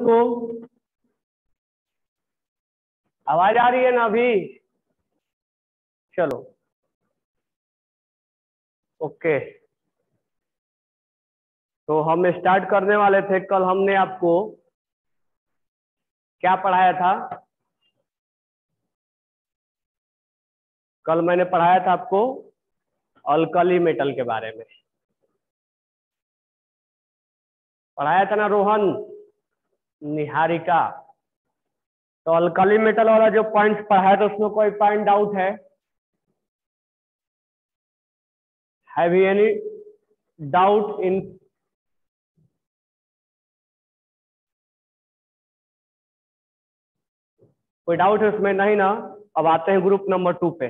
सबको? आवाज आ रही है ना अभी? चलो ओके। तो हम स्टार्ट करने वाले थे। कल हमने आपको क्या पढ़ाया था? कल मैंने पढ़ाया था आपको अल्कली मेटल के बारे में। पढ़ाया था ना रोहन, निहारिका? तो अल्कली मेटल वाला जो पॉइंट पढ़ाया था उसमें कोई पॉइंट डाउट है? Have you any doubt in? कोई डाउट है उसमें? नहीं ना? अब आते हैं ग्रुप नंबर 2 पे।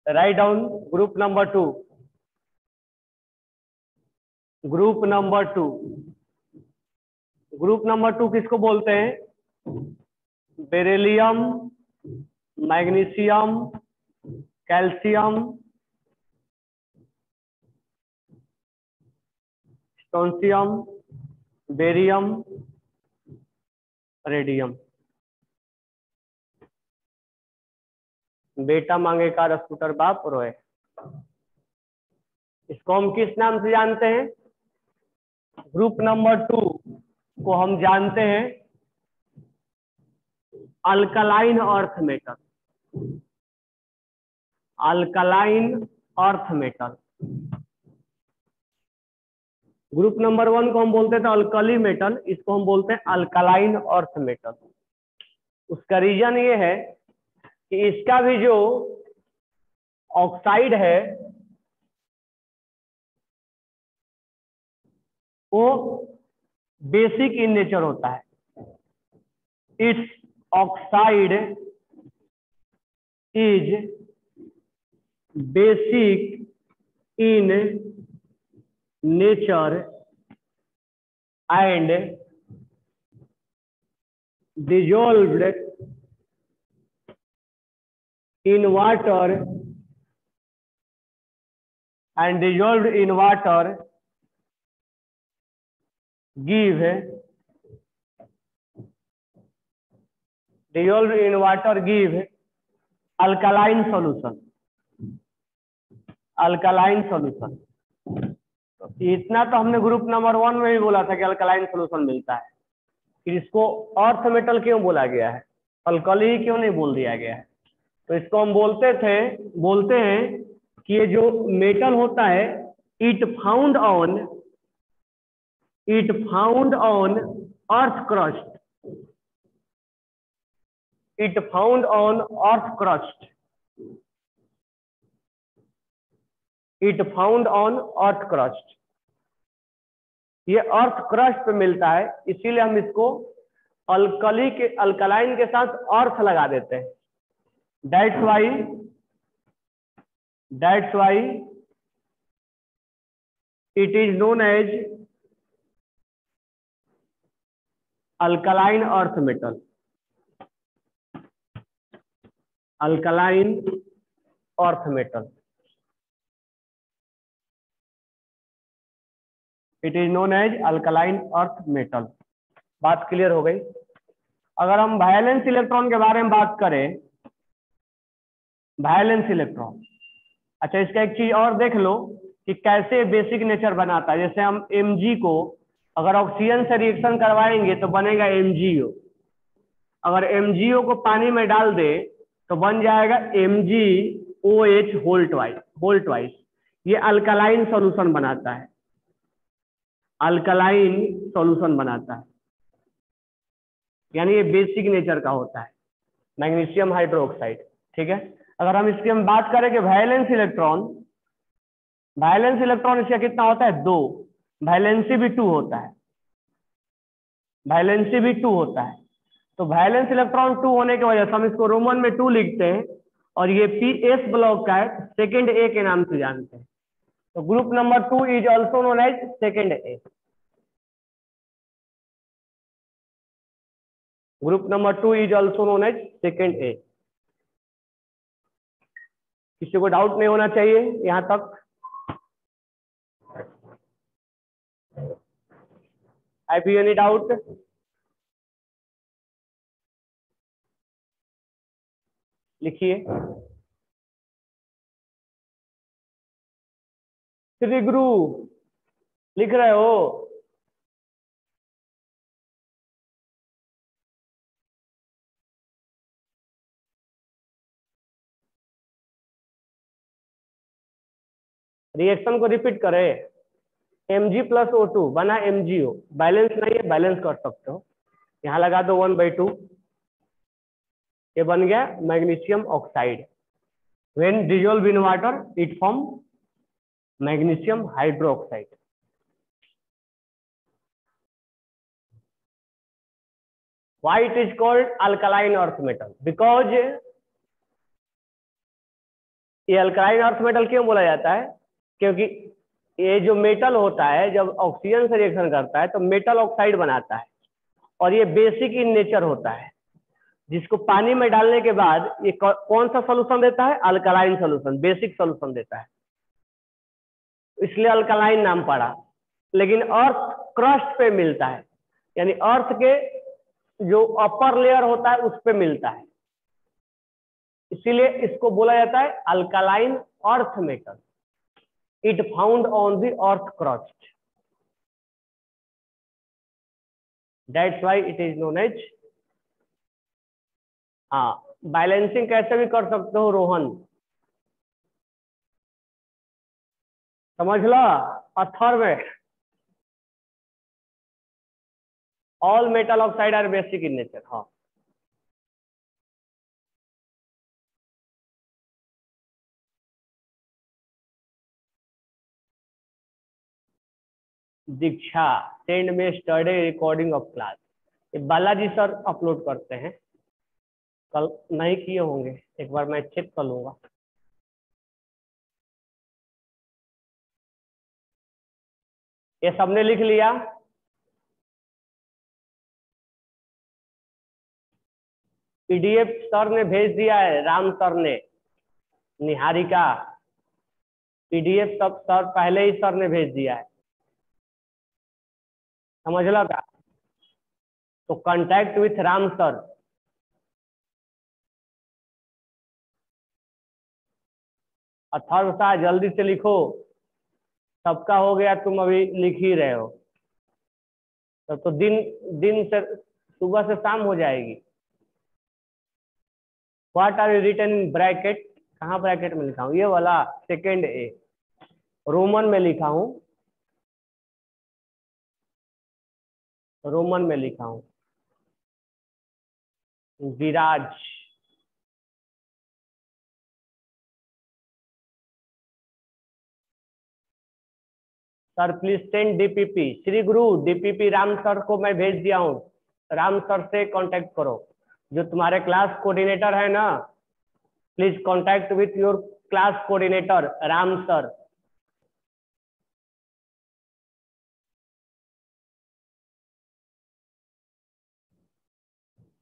Write down group number 2। Group number 2, group number 2 किसको बोलते हैं? Beryllium, magnesium, calcium, strontium, barium, radium. बेटा मांगे कार स्कूटर बाप रोए। इसको हम किस नाम से जानते हैं? ग्रुप नंबर 2 को हम जानते हैं alkaline earth metal. Alkaline earth metal. Group number 1 को हम बोलते थे अल्कली मेटल, इसको हम बोलते हैं अल्कलाइन अर्थ मेटल। उसका रीजन ये है कि इसका भी जो ऑक्साइड है वो बेसिक इन नेचर होता है। It's oxide is basic in nature and dissolved in water and dissolved in water give dissolved in water give alkaline solution। Alkaline solution. तो इतना तो हमने ग्रुप नंबर 1 में भी बोला था कि अल्कलाइन सॉल्यूशन मिलता है। फिर इसको अर्थ मेटल क्यों बोला गया है? अल्कली क्यों नहीं बोल दिया गया है? तो इसको हम बोलते हैं कि ये जो मेटल होता है it found on earth crust. It found on earth crust. It found on earth crust. ये अर्थ क्रस्ट पे मिलता है, इसीलिए हम इसको अल्कलाइन के साथ अर्थ लगा देते हैं। That's why it is known as alkaline earth metal. Alkaline earth metal, it is known as alkaline earth metal. बात क्लियर हो गई? अगर हम वैलेंस इलेक्ट्रॉन के बारे में बात करें, वैलेंस इलेक्ट्रॉन, अच्छा इसका एक चीज और देख लो कि कैसे बेसिक नेचर बनाता है। जैसे हम Mg को अगर ऑक्सीजन से रिएक्शन करवाएंगे तो बनेगा MgO। अगर MgO को पानी में डाल दे तो बन जाएगा MgOH होल ट्वाइस। ये अल्कलाइन सॉल्यूशन बनाता है। अल्कलाइन सॉल्यूशन बनाता है, यानी ये बेसिक नेचर का होता है, मैग्नीशियम हाइड्रोक्साइड। ठीक है। अगर हम इसकी बात करें कि वैलेंस इलेक्ट्रॉन इसका कितना होता है? 2। वैलेंसी भी 2 होता है। वैलेंसी भी 2 होता है। तो वैलेंस इलेक्ट्रॉन 2 होने की वजह से हम इसको रोमन में 2 लिखते हैं और ये PS ब्लॉक का है, सेकेंड A के नाम से जानते हैं। तो group number 2 is also known as second A। Group number 2 is also known as second A। किसी को डाउट नहीं होना चाहिए यहां तक? Have you any doubt? लिखिए श्री गुरु लिख रहे हो? रिएक्शन को रिपीट करें। Mg प्लस O2 बना MgO, बैलेंस नहीं है, बैलेंस कर सकते हो, यहाँ लगा दो 1/2, ये बन गया magnesium oxide. When dissolve in water it form magnesium hydroxide. Why it is called alkaline earth metal? Because ये अल्कलाइन अर्थ मेटल क्यों बोला जाता है? क्योंकि ये जो मेटल होता है जब ऑक्सीजन से रिएक्शन करता है तो मेटल ऑक्साइड बनाता है, और ये बेसिक इन नेचर होता है, जिसको पानी में डालने के बाद ये कौन सा सोल्यूशन देता है? अल्कलाइन सोल्यूशन, बेसिक सोल्यूशन देता है, इसलिए अल्कलाइन नाम पड़ा। लेकिन अर्थ क्रस्ट पे मिलता है, यानी अर्थ के जो अपर लेयर होता है उस पे मिलता है, इसीलिए इसको बोला जाता है alkaline earth metal. It found on the earth crust, that's why it is known as. हाँ, बैलेंसिंग कैसे भी कर सकते हो रोहन, समझ लो। पत्थर में all metal oxide are basic in nature. हाँ, दीक्षा सेंड में स्टडी रिकॉर्डिंग ऑफ क्लास, ये बालाजी सर अपलोड करते हैं, कल नहीं किए होंगे, एक बार मैं चेक कर लूंगा। ये सबने लिख लिया? पीडीएफ सर ने भेज दिया है, राम सर ने, निहारिका पीडीएफ सब सर पहले ही सर ने भेज दिया है, समझ लगा? तो contact with Ram sir. Atharva Shah जल्दी से लिखो, सबका हो गया, तुम अभी लिख ही रहे हो, तो दिन दिन से सुबह से शाम हो जाएगी। What are you written in bracket? कहाँ ब्रैकेट में लिखा हूँ? ये वाला सेकेंड ए, रोमन में लिखा हूँ, रोमन में लिखा हूँ, Viraj. Sir please send DPP. Shri Guru DPP Ram sir को मैं भेज दिया हूँ, राम सर से कांटेक्ट करो, जो तुम्हारे क्लास कोऑर्डिनेटर है ना, please contact with your class coordinator Ram sir.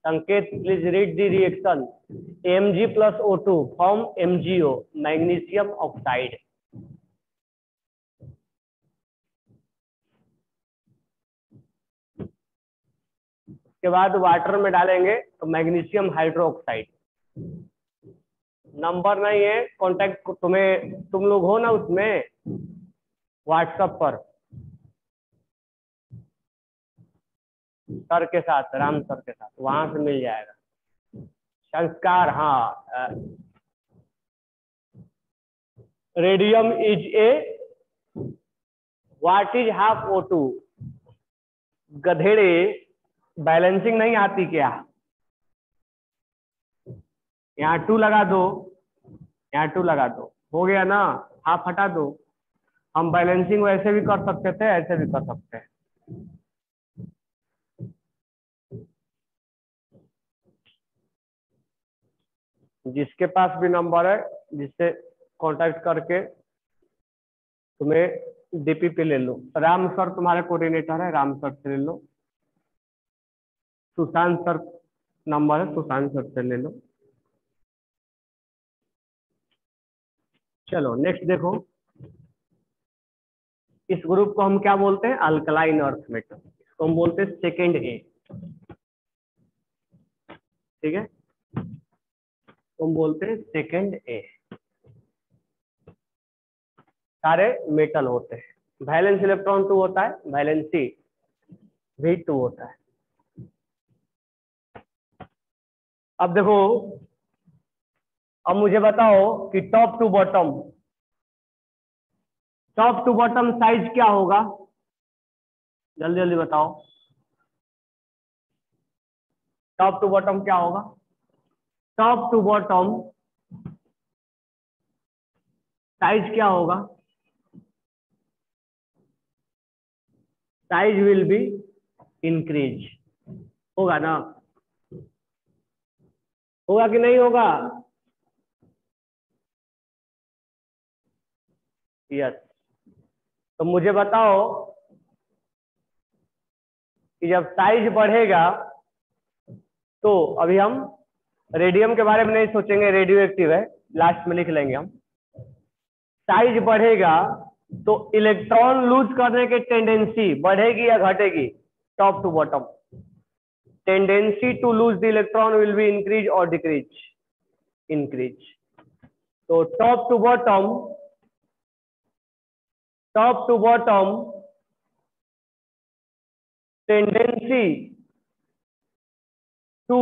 Sanket please read the reaction. Mg plus O2 form MgO, magnesium oxide. के बाद वाटर में डालेंगे तो मैग्नीशियम हाइड्रोक्साइड। नंबर नहीं है, कांटेक्ट तुम्हें, तुम लोग हो ना उसमें व्हाट्सएप पर, सर के साथ, राम सर के साथ, वहां से मिल जाएगा। संस्कार, हाँ, radium is a what is half O2। गधेड़े, बैलेंसिंग नहीं आती क्या? यहाँ 2 लगा दो, यहाँ 2 लगा दो, हो गया ना, हाफ हटा दो। हम बैलेंसिंग वैसे भी कर सकते थे, ऐसे भी कर सकते हैं। जिसके पास भी नंबर है, जिससे कांटेक्ट करके तुम्हें डीपीपी ले लो। राम सर तुम्हारे कोऑर्डिनेटर है, राम सर से ले लो। सुशांत सर नंबर है, सुशांत सर से ले लो। चलो नेक्स्ट देखो, इस ग्रुप को हम क्या बोलते हैं? अल्कलाइन अर्थ मेटल, इसको हम बोलते हैं सेकेंड ए, ठीक है। तुम बोलते हैं सेकंड ए। सारे मेटल होते हैं। वैलेंस इलेक्ट्रॉन 2 होता है, वैलेंसी भी 2 होता है। अब देखो, अब मुझे बताओ कि टॉप टू बॉटम साइज क्या होगा, जल्दी जल्दी बताओ। टॉप टू बॉटम क्या होगा? टॉप टू बॉटम साइज क्या होगा? साइज विल बी इंक्रीज, होगा ना? होगा कि नहीं होगा? यस। तो मुझे बताओ कि जब साइज बढ़ेगा, तो अभी हम रेडियम के बारे में नहीं सोचेंगे, रेडियो एक्टिव है, लास्ट में लिख लेंगे हम। साइज बढ़ेगा तो इलेक्ट्रॉन लूज करने की टेंडेंसी बढ़ेगी या घटेगी? Top to bottom tendency to lose the electron will be increase और डिक्रीज? इंक्रीज। तो top to bottom tendency to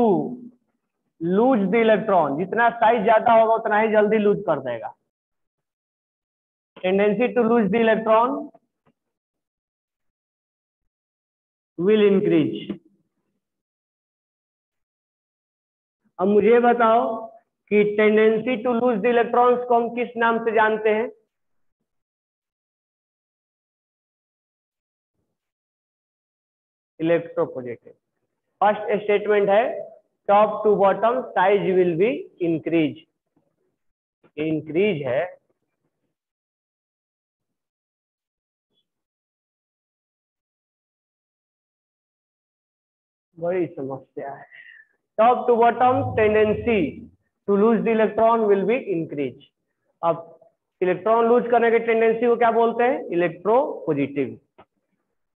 lose the electron, जितना साइज ज्यादा होगा उतना ही जल्दी लूज कर देगा। Tendency to lose the electron will increase. अब मुझे बताओ कि tendency to lose the electrons को हम किस नाम से जानते हैं? इलेक्ट्रोपॉजिटिव। फर्स्ट स्टेटमेंट है top to bottom size will be increase, increase है। बड़ी समस्या है। Top to bottom tendency to lose the electron will be increase. अब इलेक्ट्रॉन लूज करने की टेंडेंसी को क्या बोलते हैं? इलेक्ट्रोपॉजिटिव।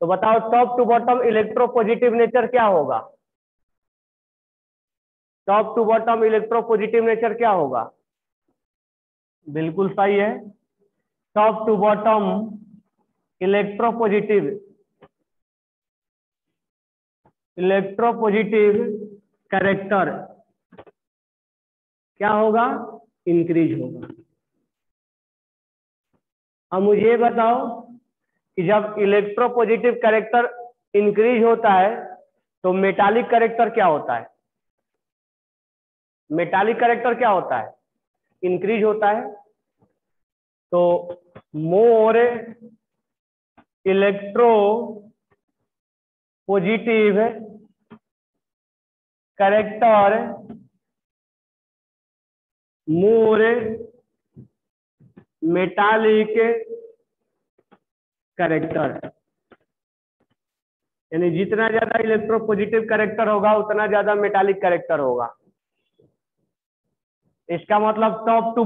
तो बताओ top to bottom electropositive nature क्या होगा? Top to bottom electropositive nature क्या होगा? बिल्कुल सही है। Top to bottom electropositive character क्या होगा? इंक्रीज होगा। अब मुझे बताओ कि जब इलेक्ट्रोपॉजिटिव कैरेक्टर इंक्रीज होता है तो मेटालिक कैरेक्टर क्या होता है? मेटालिक कैरेक्टर क्या होता है? इंक्रीज होता है। तो मोर इलेक्ट्रो पॉजिटिव कैरेक्टर मोर मेटालिक कैरेक्टर, यानी जितना ज्यादा इलेक्ट्रोपॉजिटिव कैरेक्टर होगा उतना ज्यादा मेटालिक कैरेक्टर होगा। इसका मतलब top to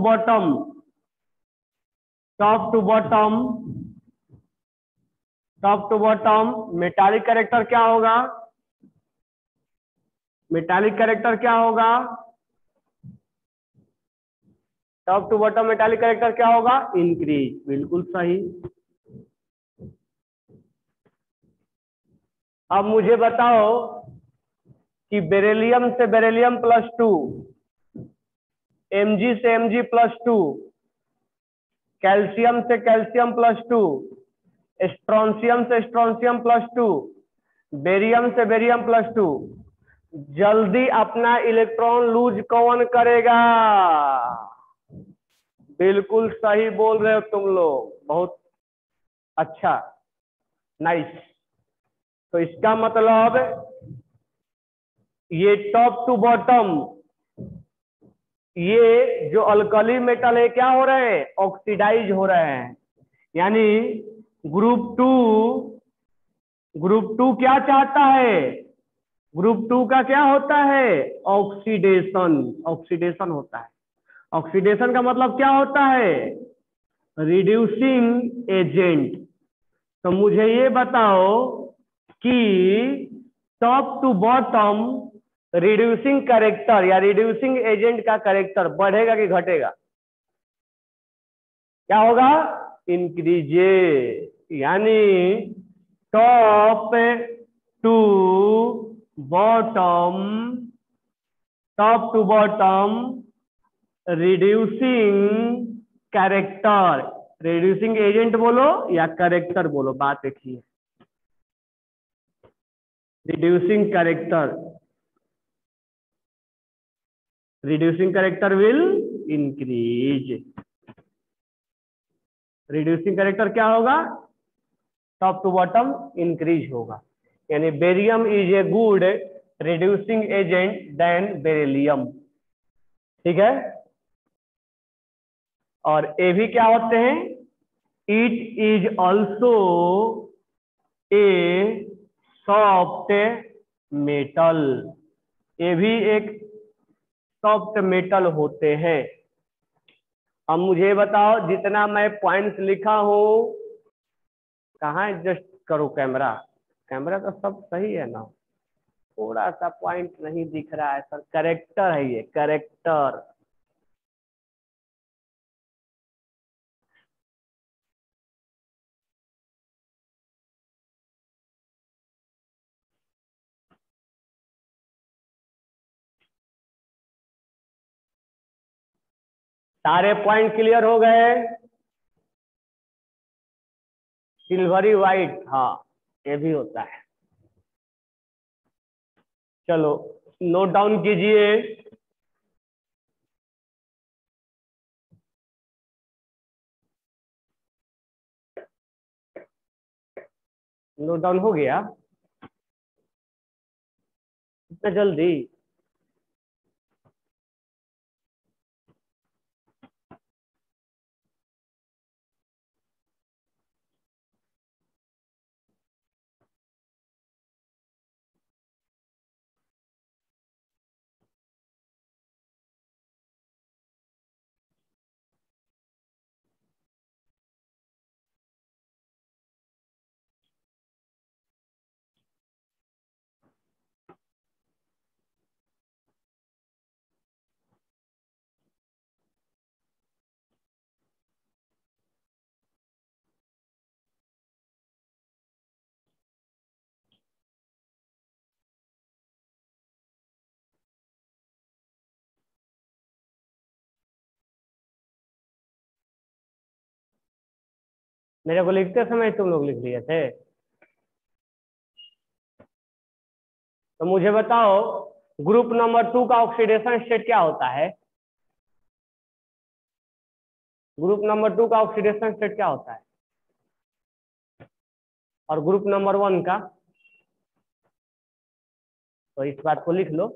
bottom metallic character क्या होगा? मेटालिक कैरेक्टर क्या होगा? Top to bottom metallic character क्या होगा? इंक्रीज। बिल्कुल सही। अब मुझे बताओ कि बेरिलियम से बेरिलियम +2, Mg से Mg+2, कैल्शियम से कैल्शियम +2, स्ट्रोंशियम से स्ट्रोंशियम +2, बेरियम से बेरियम +2, जल्दी अपना इलेक्ट्रॉन लूज कौन करेगा? बिल्कुल सही बोल रहे हो तुम लोग, बहुत अच्छा, नाइस। तो इसका मतलब ये टॉप टू बॉटम, ये जो अल्कली मेटल है क्या हो रहे हैं? ऑक्सीडाइज हो रहे हैं। यानी ग्रुप टू क्या चाहता है? ग्रुप टू का क्या होता है? ऑक्सीडेशन होता है। ऑक्सीडेशन का मतलब क्या होता है? Reducing agent. तो मुझे ये बताओ कि top to bottom reducing character या रिड्यूसिंग एजेंट का कैरेक्टर बढ़ेगा कि घटेगा? क्या होगा? इंक्रीजे, यानी top to bottom, top to bottom reducing character, reducing agent बोलो या कैरेक्टर बोलो, बात एक ही है। Reducing character, reducing character will increase. Reducing character क्या होगा? टॉप टू बॉटम इंक्रीज होगा, यानी barium is a good reducing agent than beryllium. ठीक है। और ये भी क्या होते हैं? It is also a soft metal, ये भी एक सॉफ्ट मेटल होते हैं। अब मुझे बताओ, जितना मैं पॉइंट्स लिखा हूं, कहाँ एडजस्ट करो कैमरा? कैमरा तो सब सही है ना, थोड़ा सा पॉइंट नहीं दिख रहा है सर। करेक्टर है ये, करेक्टर। सारे पॉइंट क्लियर हो गए? सिल्वरी व्हाइट, हाँ ये भी होता है। चलो नोट डाउन कीजिए। नोट डाउन हो गया? इतना जल्दी? मेरे को लिखते समय तुम लोग लिख लिए थे? तो मुझे बताओ, ग्रुप नंबर 2 का ऑक्सीडेशन स्टेट क्या होता है? ग्रुप नंबर 2 का ऑक्सीडेशन स्टेट क्या होता है? और ग्रुप नंबर 1 का? तो इस बात को लिख लो।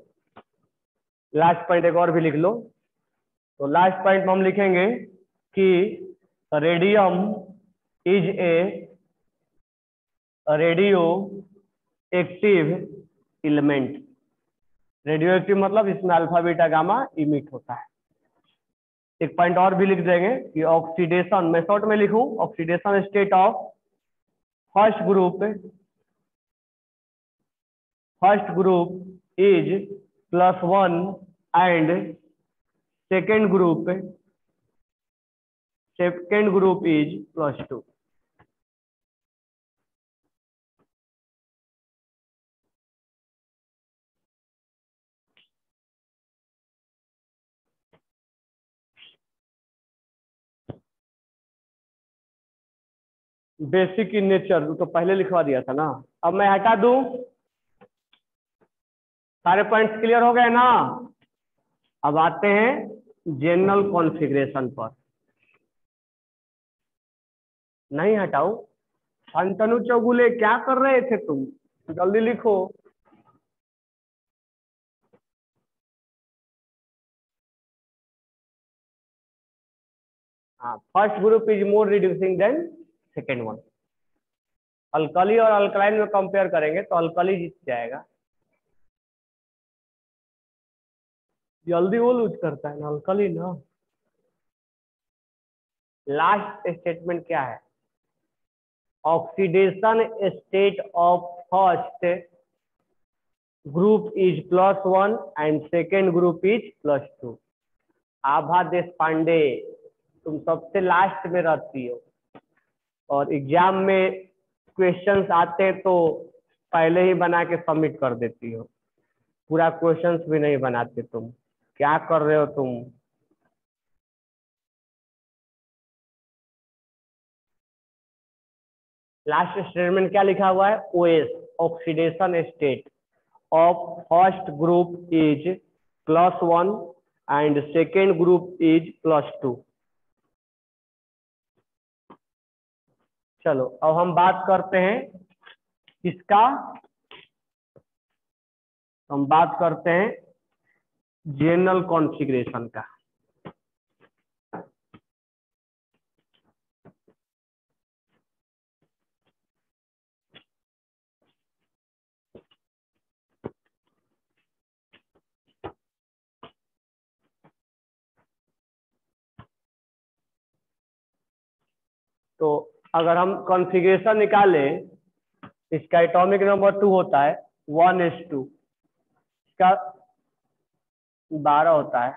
लास्ट पॉइंट एक और भी लिख लो। तो लास्ट पॉइंट में हम लिखेंगे कि radium is A radio active element. Radio active मतलब इसमें अल्फा बीटा गामा इमिट होता है। एक पॉइंट और भी लिख देंगे कि ऑक्सीडेशन, मैं शॉर्ट में लिखूं, oxidation state of first group is +1 and second group is +2। Basic in nature तो पहले लिखवा दिया था ना, अब मैं हटा दूं। सारे पॉइंट्स क्लियर हो गए ना? अब आते हैं जनरल कॉन्फ़िगरेशन पर। नहीं हटाऊं? शांतनु चौगुले क्या कर रहे थे तुम? जल्दी लिखो। हाँ, first group is more reducing than second one. Alkali और अल्कलाइन में कंपेयर करेंगे तो अल्कली जीत जाएगा। जल्दी वो लूज करता है ना अल्कली ना। लास्ट स्टेटमेंट क्या है? Oxidation state of first group is +1 and second group is +2। आभा देश पांडे, तुम सबसे लास्ट में रहती हो और एग्जाम में क्वेश्चंस आते हैं तो पहले ही बना के सबमिट कर देती हो, पूरा क्वेश्चंस भी नहीं बनाते तुम, क्या कर रहे हो तुम। लास्ट स्टेटमेंट क्या लिखा हुआ है, OS oxidation state of first group is +1 and second group is +2। चलो अब हम बात करते हैं किसका, हम बात करते हैं जनरल कॉन्फ़िगरेशन का। तो अगर हम कॉन्फ़िगरेशन निकालें, इसका एटॉमिक नंबर 2 होता है 1s2, इसका 12 होता है,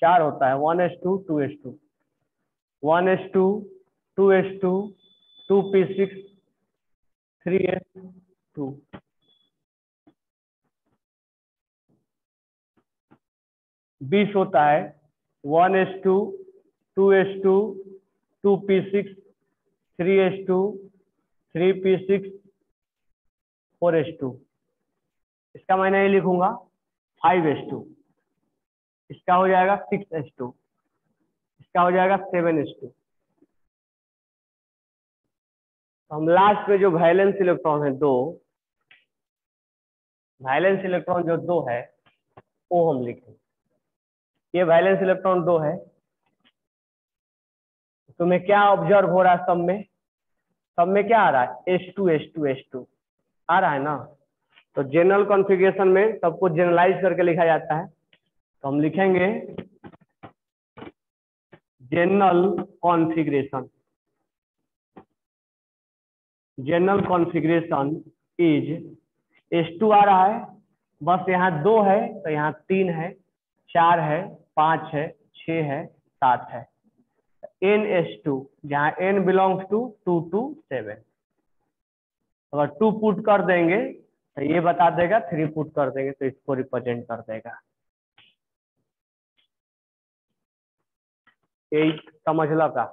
4 होता है 1s2 2s2 1s2 2s2 2p6 3s2। 20 होता है 1s2 2s2 2p6 3s2 3p6 4s2। इसका मैं नहीं लिखूंगा 5s2, इसका हो जाएगा 6s2, इसका हो जाएगा 7s2। हम लास्ट में जो वैलेंस इलेक्ट्रॉन है 2, वैलेंस इलेक्ट्रॉन जो 2 है वो हम लिखेंगे। ये वैलेंस इलेक्ट्रॉन 2 है, तुम्हें क्या ऑब्जर्व हो रहा है, सब में क्या आ रहा है, H2 H2 H2 आ रहा है ना। तो जनरल कॉन्फ़िगरेशन में सबको जनरलाइज करके लिखा जाता है, तो हम लिखेंगे general configuration, general configuration is H2 आ रहा है, बस यहाँ 2 है तो यहाँ 3 है, 4 है, 5 है, 6 है, 7 है, NH2 जहाँ N बिलोंग्स टू 2 to 7। अगर 2 पुट कर देंगे तो ये बता देगा, 3 पुट कर देंगे तो इसको रिप्रेजेंट कर देगा। यही समझ लो का।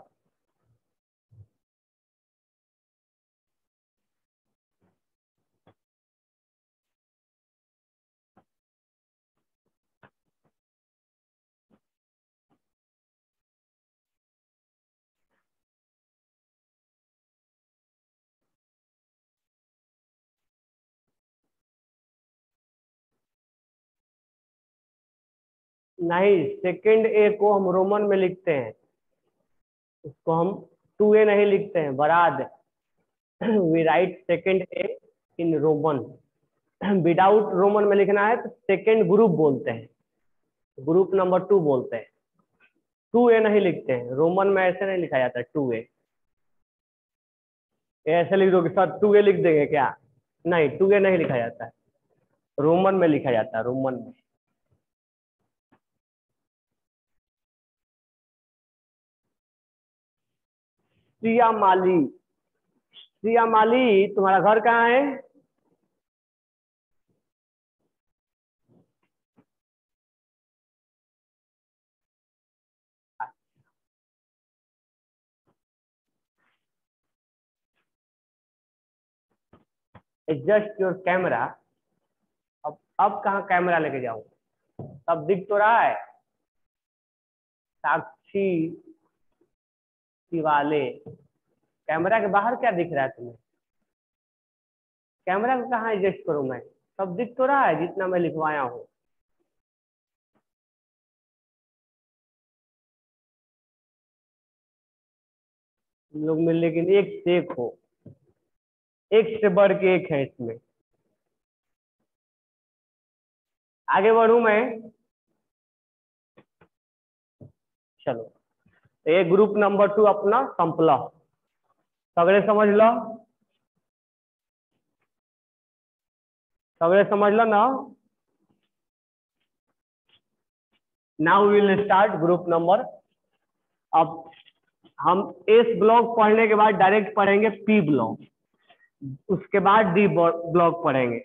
नहीं, सेकेंड ए को हम रोमन में लिखते हैं, उसको हम 2a नहीं लिखते हैं, बराद we write second A in Roman. Without Roman में लिखना है तो सेकेंड ग्रुप बोलते हैं, ग्रुप नंबर 2 बोलते हैं, 2a नहीं लिखते हैं रोमन में, ऐसे नहीं लिखा जाता 2a। ऐसे लिख दोगे सर 2a लिख देंगे क्या, नहीं 2a नहीं लिखा जाता है, रोमन में लिखा जाता है, रोमन में। सिया माली, सिया माली तुम्हारा घर कहाँ है, एडजस्ट योर कैमरा। अब कहाँ कैमरा लेके जाऊं, सब दिख तो रहा है, साक्षी शिवाले, कैमरा के बाहर क्या दिख रहा है तुम्हें, कैमरा को कहाँ एडजस्ट करूं मैं, सब दिख तो रहा है जितना मैं लिखवाया हूँ। तुम लोग में लेकिन एक से एक हो, एक से बढ़ के एक है इसमें। आगे बढ़ू मैं, चलो ये ग्रुप नंबर 2 अपना संपला, सगड़े समझ लो। सवेरे समझ लो ना। Now will start group number. अब हम एस ब्लॉक पढ़ने के बाद डायरेक्ट पढ़ेंगे पी ब्लॉक, उसके बाद डी ब्लॉक पढ़ेंगे।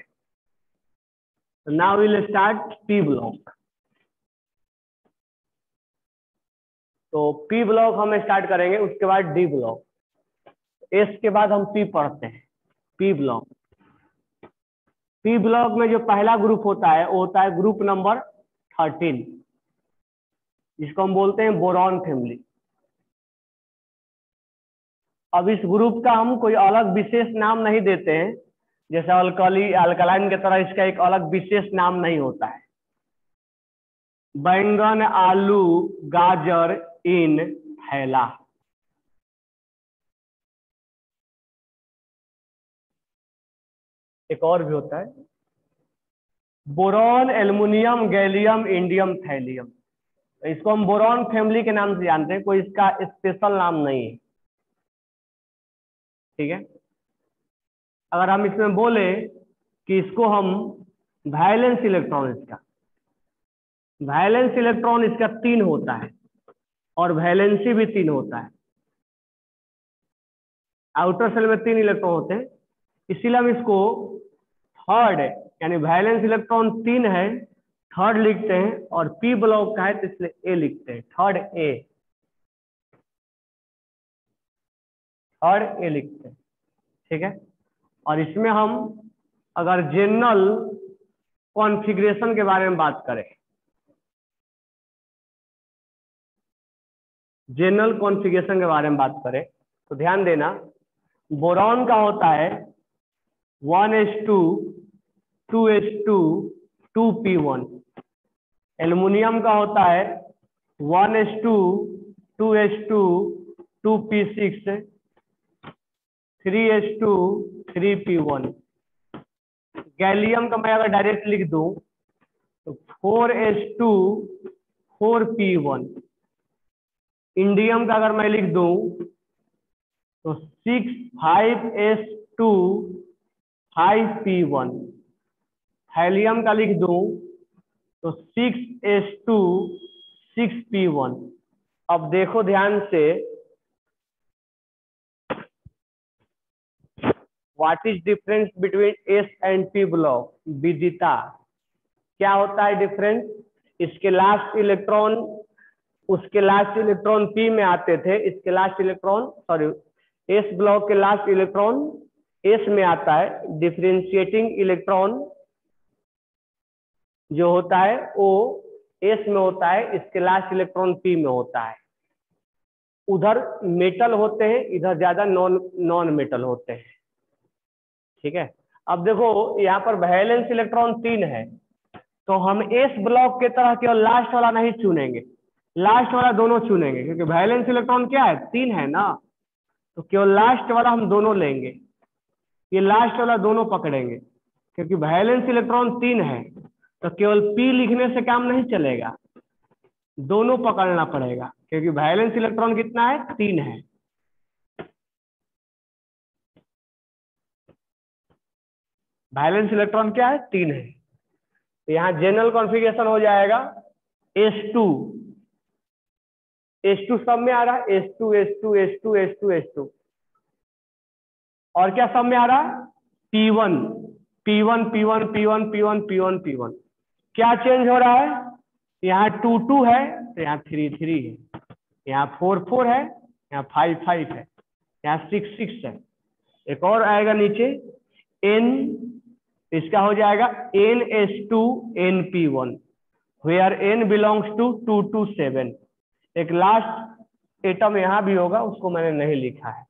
Now will start P block. तो पी ब्लॉक हम स्टार्ट करेंगे, उसके बाद डी ब्लॉक, एस के बाद हम पी पढ़ते हैं। पी ब्लॉक, पी ब्लॉक में जो पहला ग्रुप होता है वो होता है ग्रुप नंबर 13, जिसको हम बोलते हैं बोरॉन फैमिली। अब इस ग्रुप का हम कोई अलग विशेष नाम नहीं देते हैं, जैसे अल्कली अल्कलाइन की तरह इसका एक अलग विशेष नाम नहीं होता है। बैंगन, आलू, गाजर, इन, थैला। एक और भी होता है boron, aluminium, gallium, indium, thallium. इसको हम बोरॉन फैमिली के नाम से जानते हैं, कोई इसका स्पेशल नाम नहीं है। ठीक है। अगर हम इसमें बोले कि इसको हम वैलेंस इलेक्ट्रॉन, इसका वैलेंस इलेक्ट्रॉन इसका 3 होता है और वैलेंसी भी 3 होता है। आउटर सेल में 3 इलेक्ट्रॉन होते हैं, इसीलिए हम इसको थर्ड, यानी वैलेंस इलेक्ट्रॉन 3 है, थर्ड लिखते हैं। और पी ब्लॉक का है तो इसलिए ए लिखते हैं, थर्ड ए, थर्ड ए लिखते हैं। ठीक है। और इसमें हम अगर जनरल कॉन्फ़िगरेशन के बारे में बात करें, जनरल कॉन्फ़िगरेशन के बारे में बात करें तो ध्यान देना, बोरॉन का होता है 1s2 2s2 2p1। एल्युमिनियम का होता है 1s2 2s2 2p6 3s2 3p1। Gallium का मैं अगर डायरेक्ट लिख दूं तो 4s2 4p1। इंडियम का अगर मैं लिख दूं तो 6 5s2 5p1। थैलियम का लिख दूं तो 6s2 6p1। अब देखो ध्यान से, what is difference between S and P block? Vidita, क्या होता है डिफरेंस? इसके लास्ट इलेक्ट्रॉन उसके लास्ट इलेक्ट्रॉन पी में आते थे, इसके last electron sorry S block के लास्ट इलेक्ट्रॉन एस में आता है। डिफरेंशिएटिंग इलेक्ट्रॉन जो होता है वो एस में होता है, इसके लास्ट इलेक्ट्रॉन पी में होता है। उधर मेटल होते हैं, इधर ज्यादा नॉन मेटल होते हैं। ठीक है। अब देखो यहाँ पर वैलेंस इलेक्ट्रॉन 3 है, तो हम एस ब्लॉक के तरह केवल लास्ट वाला नहीं चुनेंगे, लास्ट वाला दोनों चुनेंगे, क्योंकि वैलेंस इलेक्ट्रॉन क्या है 3 है ना, तो केवल लास्ट वाला हम दोनों लेंगे। ये लास्ट वाला दोनों पकड़ेंगे, क्योंकि वैलेंस इलेक्ट्रॉन 3 है तो केवल पी लिखने से काम नहीं चलेगा, दोनों पकड़ना पड़ेगा, क्योंकि वैलेंस इलेक्ट्रॉन कितना है 3 है। वैलेंस इलेक्ट्रॉन क्या है 3 है। तो यहाँ जनरल कॉन्फ़िगरेशन हो जाएगा S2, S2 सब में आ रहा है, S2 S2 S2 S2 S2। और क्या सब में आ रहा है P1 P1 P1 P1 P1 P1 P1। क्या चेंज हो रहा है? यहाँ 2 2 है तो यहाँ 3 3 है, यहाँ 4 4 है, यहाँ 5 5 है, यहाँ 6 6 है। एक और आएगा नीचे N, इसका हो जाएगा NS2 NP1, where N belongs to 2 to 7। एक लास्ट एटम यहां भी होगा, उसको मैंने नहीं लिखा है।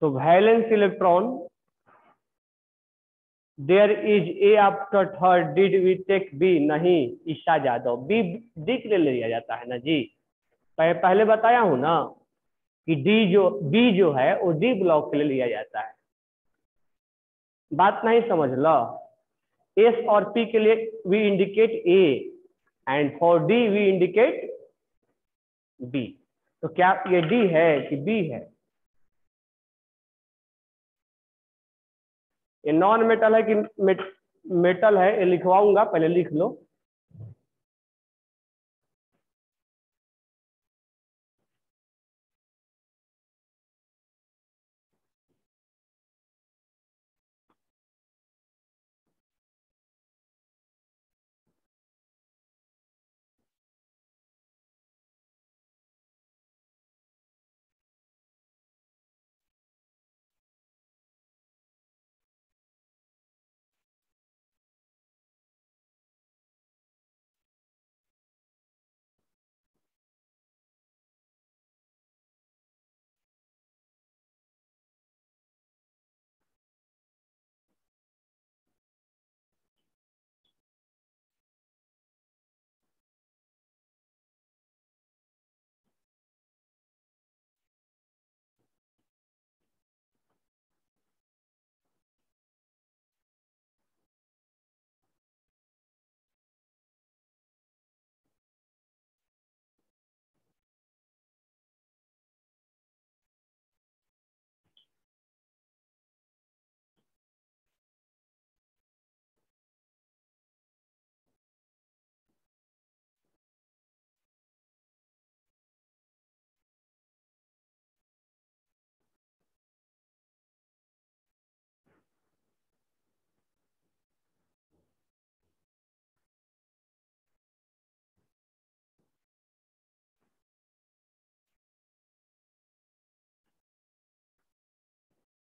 तो valence electron there is a after third, did we take B? नहीं, ईशा जादव, बी डी के लिए लिया जाता है ना जी, पहले बताया हूं ना कि बी जो है वो डी ब्लॉक के लिए लिया जाता है। बात नहीं समझ लो। एस और पी के लिए we indicate A and for D we indicate B. तो क्या ये डी है कि बी है? ये नॉन मेटल है कि मेटल है, ये लिखवाऊंगा, पहले लिख लो।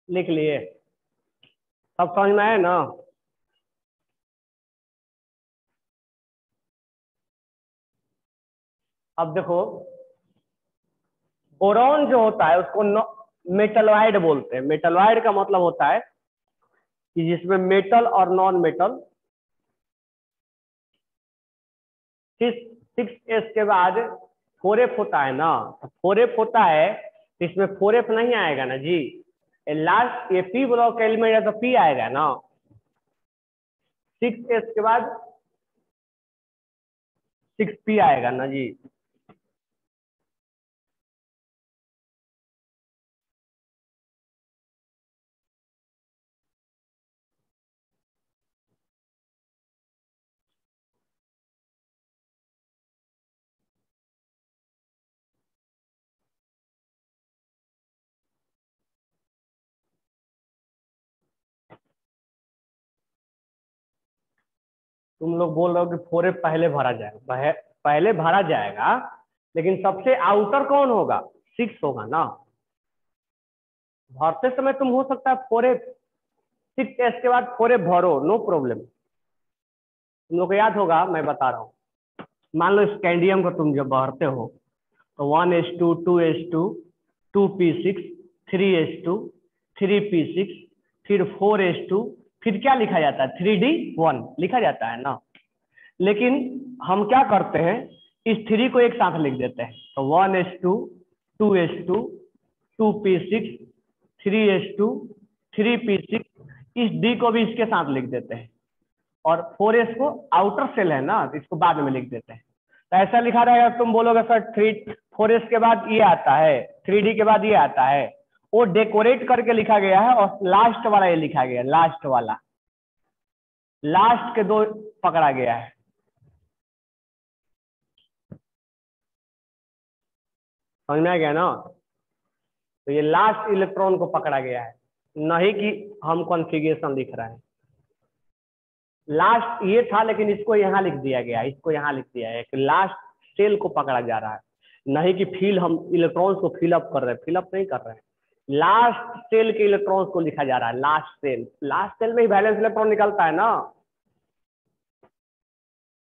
लिख लिए? सब समझ में आया ना? अब देखो, बोरॉन जो होता है उसको मेटलॉइड बोलते हैं। मेटलॉइड का मतलब होता है कि जिसमें मेटल और नॉन मेटल, 6s के बाद 4f होता है ना, तो 4f होता है तो इसमें 4f नहीं आएगा ना जी। लास्ट ये p ब्लॉक एलिमेंट है तो p आएगा ना। 6s के बाद 6p आएगा ना जी। तुम लोग बोल रहे हो कि 4f पहले भरा जाएगा, पहले भरा जाएगा, लेकिन सबसे आउटर कौन होगा? 6 होगा ना। भरते समय तुम हो सकता है 4f, 6s के बाद 4f भरो, नो प्रॉब्लम। तुम लोग को याद होगा, मैं बता रहा हूँ। मान लो स्कैंडियम को तुम जब भरते हो तो 1s2, 2s2, 2p6, 3s2, 3p6, फिर 4s2, फिर क्या लिखा जाता है? 3d1 लिखा जाता है ना। लेकिन हम क्या करते हैं, इस 3 को एक साथ लिख देते हैं। तो 1s2, 2s2, 2p6, 3s2, 3p6, इस d को भी इसके साथ लिख देते हैं। और 4s को आउटर सेल है ना, तो इसको बाद में लिख देते हैं। तो ऐसा लिखा रहेगा, तुम बोलोगे सर 4s के बाद ये आता है, 3d के बाद ये आता है, वो डेकोरेट करके लिखा गया है। और लास्ट वाला ये लिखा गया है, लास्ट वाला, लास्ट के 2 पकड़ा गया है। समझ में आ गया ना? तो ये लास्ट इलेक्ट्रॉन को पकड़ा गया है, नहीं कि हम कॉन्फ़िगरेशन लिख रहे हैं। लास्ट ये था, लेकिन इसको यहाँ लिख दिया गया, इसको यहाँ लिख दिया है कि लास्ट सेल को पकड़ा जा रहा है, नहीं कि फिल हम इलेक्ट्रॉन्स को फिलअप कर रहे हैं, फिलअप नहीं कर रहे हैं। लास्ट सेल के इलेक्ट्रॉन्स को लिखा जा रहा है, लास्ट सेल। लास्ट सेल में ही वैलेंस इलेक्ट्रॉन निकलता है ना।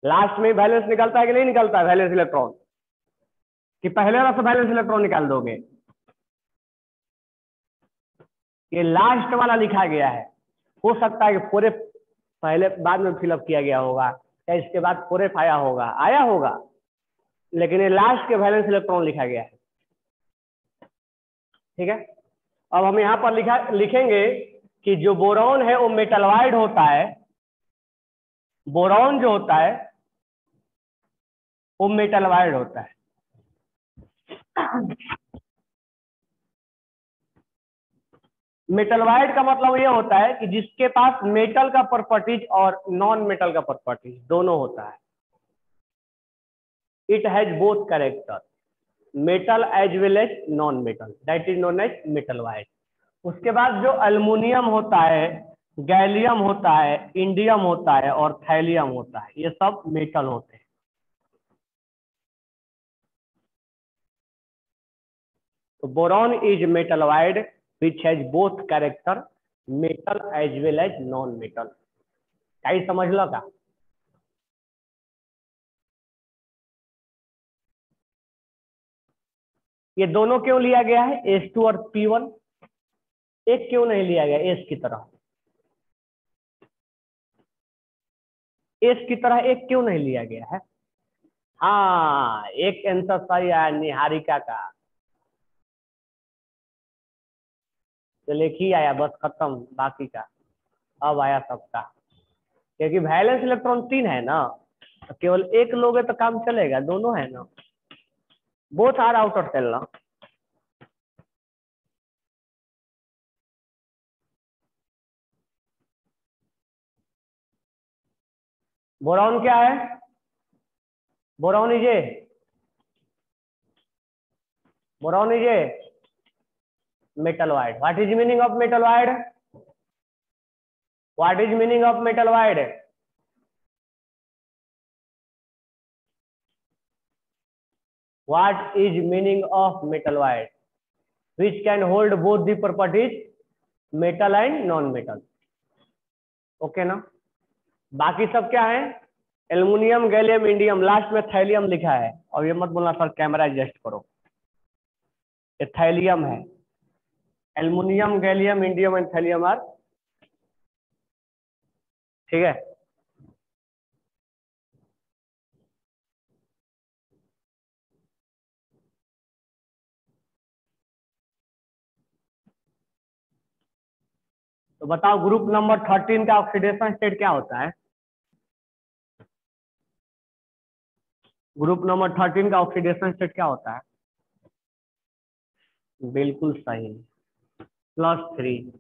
लास्ट में ही वैलेंस निकलता है कि नहीं निकलता है वैलेंस इलेक्ट्रॉन? कि पहले वाला से वैलेंस इलेक्ट्रॉन निकाल दोगे? ये लास्ट वाला लिखा गया है। हो सकता है कि 4f पहले बाद में फिलअप किया गया होगा, या इसके बाद 4f आया होगा, लेकिन ये लास्ट के वैलेंस इलेक्ट्रॉन लिखा गया है। ठीक है। अब हम यहाँ पर लिखेंगे कि जो बोरॉन है वो मेटलॉइड होता है। बोरॉन जो होता है वो मेटलॉइड होता है। मेटलवाइड का मतलब ये होता है कि जिसके पास मेटल का प्रॉपर्टीज और नॉन मेटल का प्रॉपर्टीज दोनों होता है। It has both character, metal as well as non metal, that is known as metalloid. उसके बाद जो अल्मुनियम होता है, गैलियम होता है, इंडियम होता है और थैलियम होता है, ये सब मेटल होते हैं। तो boron is metalloid which has both character, metal as well as non metal. क्या समझ लो का? ये दोनों क्यों लिया गया है, S2 और P1? एक क्यों नहीं लिया गया एस की तरह? एस की तरह एक क्यों नहीं लिया गया है? हाँ, एक आंसर सही आया निहारिका का। तो एक ही आया बस, खत्म बाकी का। अब आया सबका, क्योंकि वैलेंस इलेक्ट्रॉन 3 है ना, तो केवल एक लोगे तो काम चलेगा, दोनों है ना। बोथ आर आउटर सेल ना। बोरॉन क्या है? Boron is a, boron is a metalloid. What is meaning of metalloid? What is meaning of metalloid? What is meaning of metalloid? which can hold both the properties metal and non metal। Okay ना? बाकी सब क्या है? Aluminium, gallium, indium, last में thallium लिखा है। और ये मत बोलना सर कैमरा एडजस्ट करो, ये थैलियम है। Aluminium, gallium, indium and thallium are, ठीक है। तो बताओ ग्रुप नंबर 13 का ऑक्सीडेशन स्टेट क्या होता है? ग्रुप नंबर 13 का ऑक्सीडेशन स्टेट क्या होता है? बिल्कुल सही, +3।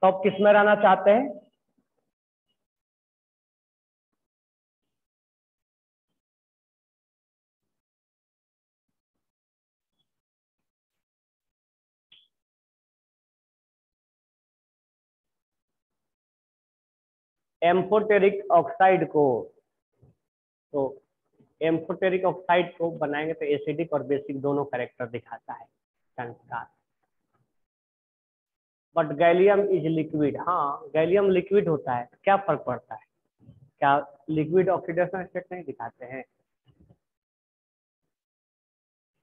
तो आप किस में रहना चाहते हैं? एम्फोटेरिक ऑक्साइड को, तो एम्फोटेरिक ऑक्साइड को बनाएंगे तो एसिडिक और बेसिक दोनों कैरेक्टर दिखाता है संस्कार। बट गैलियम इज लिक्विड, हाँ गैलियम लिक्विड होता है, क्या फर्क पड़ता है? क्या लिक्विड ऑक्सीडेशन स्टेट नहीं दिखाते हैं?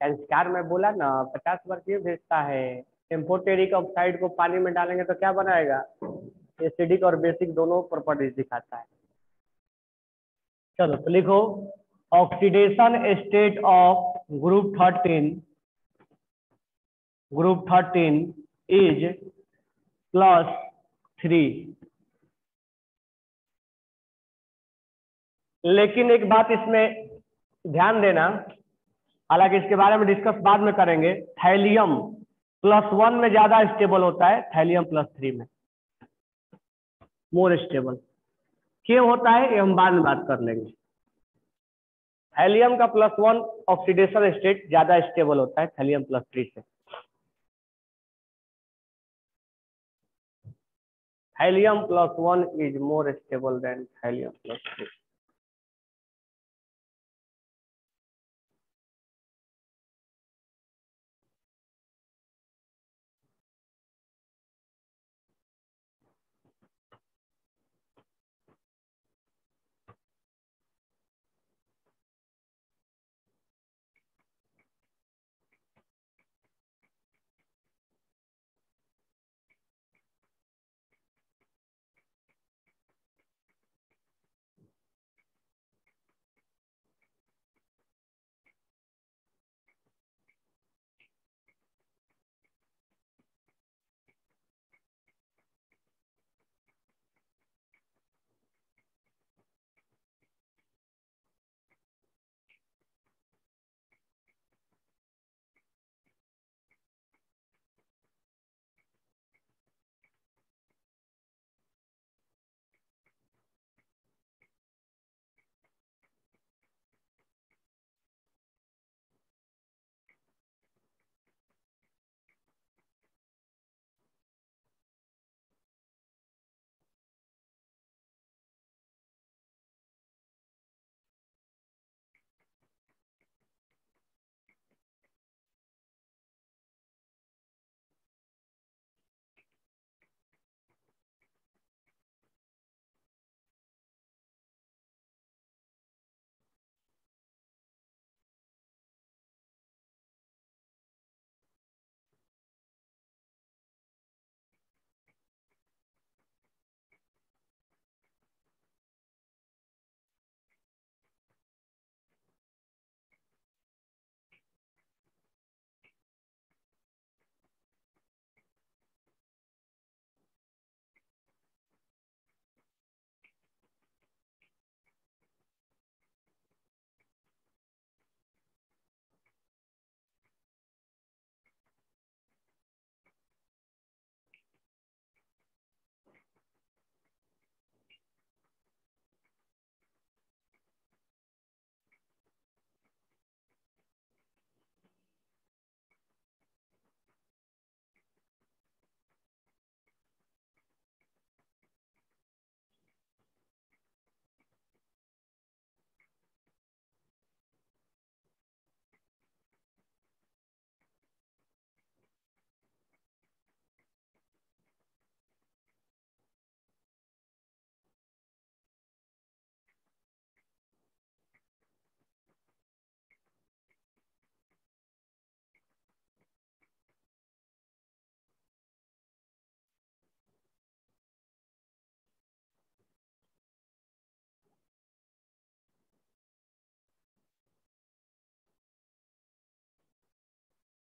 संस्कार में बोला ना 50 बार क्यों भेजता है। एम्फोटेरिक ऑक्साइड को पानी में डालेंगे तो क्या बनाएगा? एसिडिक और बेसिक दोनों प्रॉपर्टीज दिखाता है। चलो तो लिखो, oxidation state of group 13 is +3। लेकिन एक बात इसमें ध्यान देना, हालांकि इसके बारे में डिस्कस बाद में करेंगे, थैलियम +1 में ज्यादा स्टेबल होता है, थैलियम +3 में मोर स्टेबल। क्यों होता है ये हम बाद में बात कर लेंगे। थैलियम का +1 ऑक्सीडेशन स्टेट ज्यादा स्टेबल होता है थैलियम +3 से। Helium+1 is more stable than Helium+3।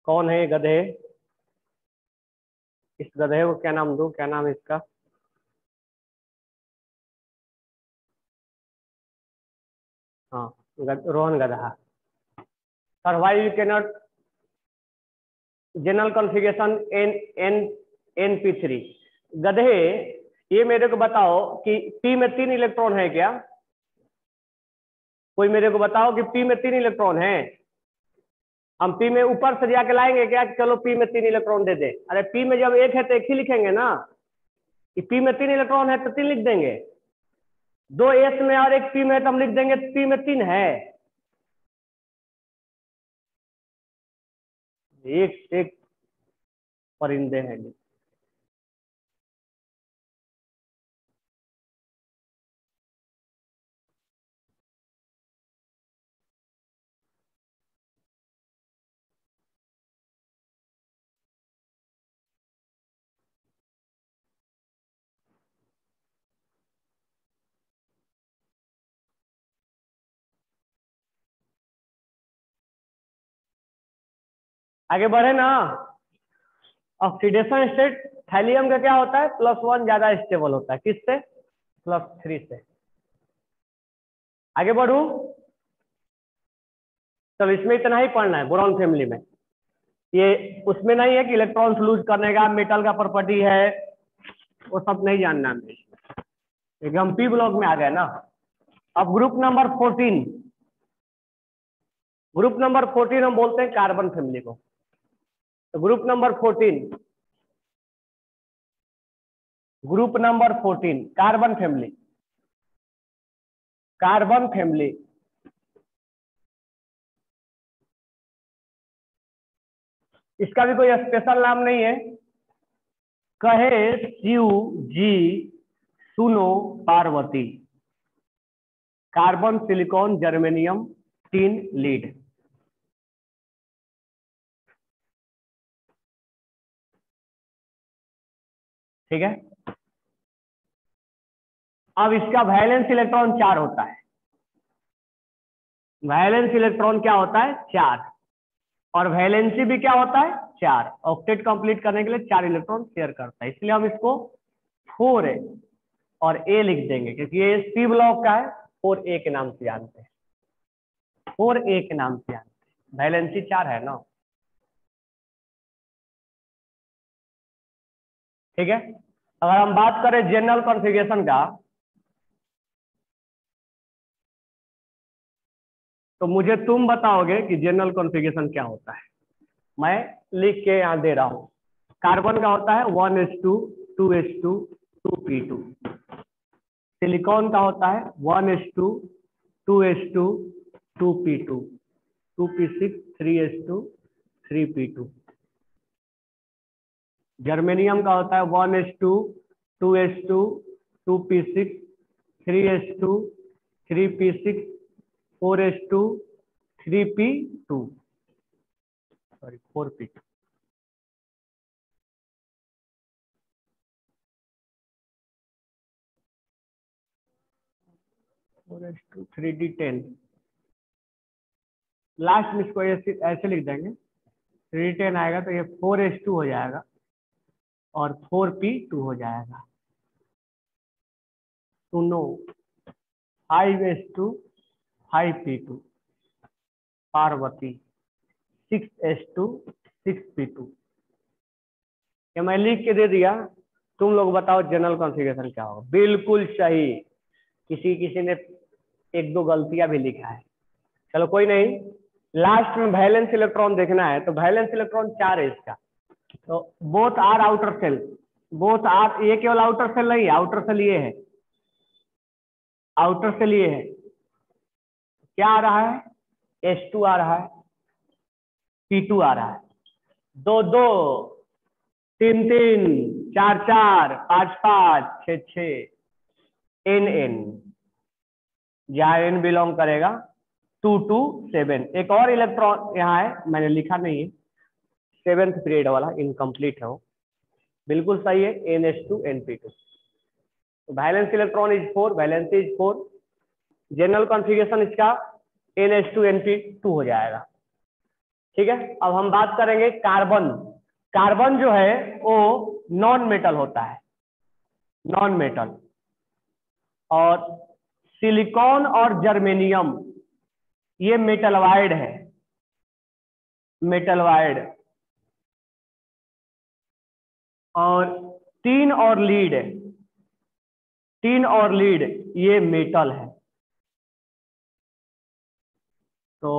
कौन है ये गधे? इस गधे को क्या नाम दूं? क्या नाम है इसका? हाँ, रोहन गधा। Sir why you can not general configuration N N NP3? गधे, ये मेरे को बताओ कि P में 3 इलेक्ट्रॉन है क्या? कोई मेरे को बताओ कि P में 3 इलेक्ट्रॉन है? हम P में ऊपर से जाके लाएंगे क्या? चलो P में 3 इलेक्ट्रॉन दे दे। अरे P में जब एक है तो एक ही लिखेंगे ना, कि P में 3 इलेक्ट्रॉन है तो 3 लिख देंगे। 2 S में और एक P में तो हम लिख देंगे P में 3 है। एक एक परिंदे हैं। आगे बढ़े ना। ऑक्सीडेशन स्टेट थैलियम का क्या होता है? +1 ज्यादा स्टेबल होता है। किससे? +3 से। आगे बढ़ू? चलो इसमें इतना ही पढ़ना है। बोरॉन फैमिली में ये उसमें नहीं है कि इलेक्ट्रॉन्स लूज करने का मेटल का प्रॉपर्टी है, वो सब नहीं जानना हमें, क्योंकि हम पी ब्लॉक में आ गए ना। अब ग्रुप नंबर 14, ग्रुप नंबर 14 हम बोलते हैं कार्बन फैमिली को। तो group number 14, group number 14 carbon family. Carbon family इसका भी कोई स्पेशल नाम नहीं है। कहे शिव जी सुनो Parvati, carbon silicon germanium tin lead. ठीक है। अब इसका वैलेंस इलेक्ट्रॉन 4 होता है। वैलेंस इलेक्ट्रॉन क्या होता है? 4। और वैलेंसी भी क्या होता है? 4। ऑक्टेट कंप्लीट करने के लिए 4 इलेक्ट्रॉन शेयर करता है, इसलिए हम इसको 4A और A लिख देंगे, क्योंकि ये सी ब्लॉक का है। 4A के नाम से जानते हैं, 4A के नाम से जानते हैं। वैलेंसी 4 है ना। ठीक है। अगर हम बात करें जनरल कॉन्फ़िगरेशन का, तो मुझे तुम बताओगे कि जनरल कॉन्फ़िगरेशन क्या होता है। मैं लिख के यहां दे रहा हूं। कार्बन का होता है 1s2 2s2 2p2। सिलिकॉन का होता है 1s2 2s2 2p2 2p6 3s2 3p2। Germanium का होता है 1s2 2s2 2p6 3s2 3p6 4s2 3p2 sorry 4p2। 4s2 3d10। Last में इसको ऐसे लिख देंगे, 3d10 आएगा तो ये 4s2 हो जाएगा और 4p2 हो जाएगा। सुनो 5s2 5p2 Parvati 6s2 6p2। ये मैं लिख के दे दिया। तुम लोग बताओ जनरल कॉन्फ़िगरेशन क्या होगा। बिल्कुल सही। किसी किसी ने 1-2 गलतियां भी लिखा है। चलो कोई नहीं। लास्ट में वैलेंस इलेक्ट्रॉन देखना है, तो वैलेंस इलेक्ट्रॉन 4 है इसका। तो both are outer shell, both are, ये केवल आउटर सेल नहीं है, आउटर सेल ये है, आउटर सेल ये है। क्या आ रहा है? S2 आ रहा है, P2 आ रहा है, 2-2 3-3 4-4 5-5 6-6 N जहां N बिलोंग करेगा 2-2-7। एक और इलेक्ट्रॉन यहाँ है, मैंने लिखा नहीं है, 7th पीरियड वाला इनकम्प्लीट है वो। बिल्कुल सही है, NH2 NP2। तो valence electron is 4, valency is 4। General configuration इसका NH2 NP2 हो जाएगा। ठीक है, अब हम बात करेंगे कार्बन। कार्बन जो है वो नॉन मेटल होता है, नॉन मेटल। और सिलिकॉन और जर्मेनियम ये मेटलवाइड है, मेटलवाइड। और टीन और लीड, टीन और लीड ये मेटल है। तो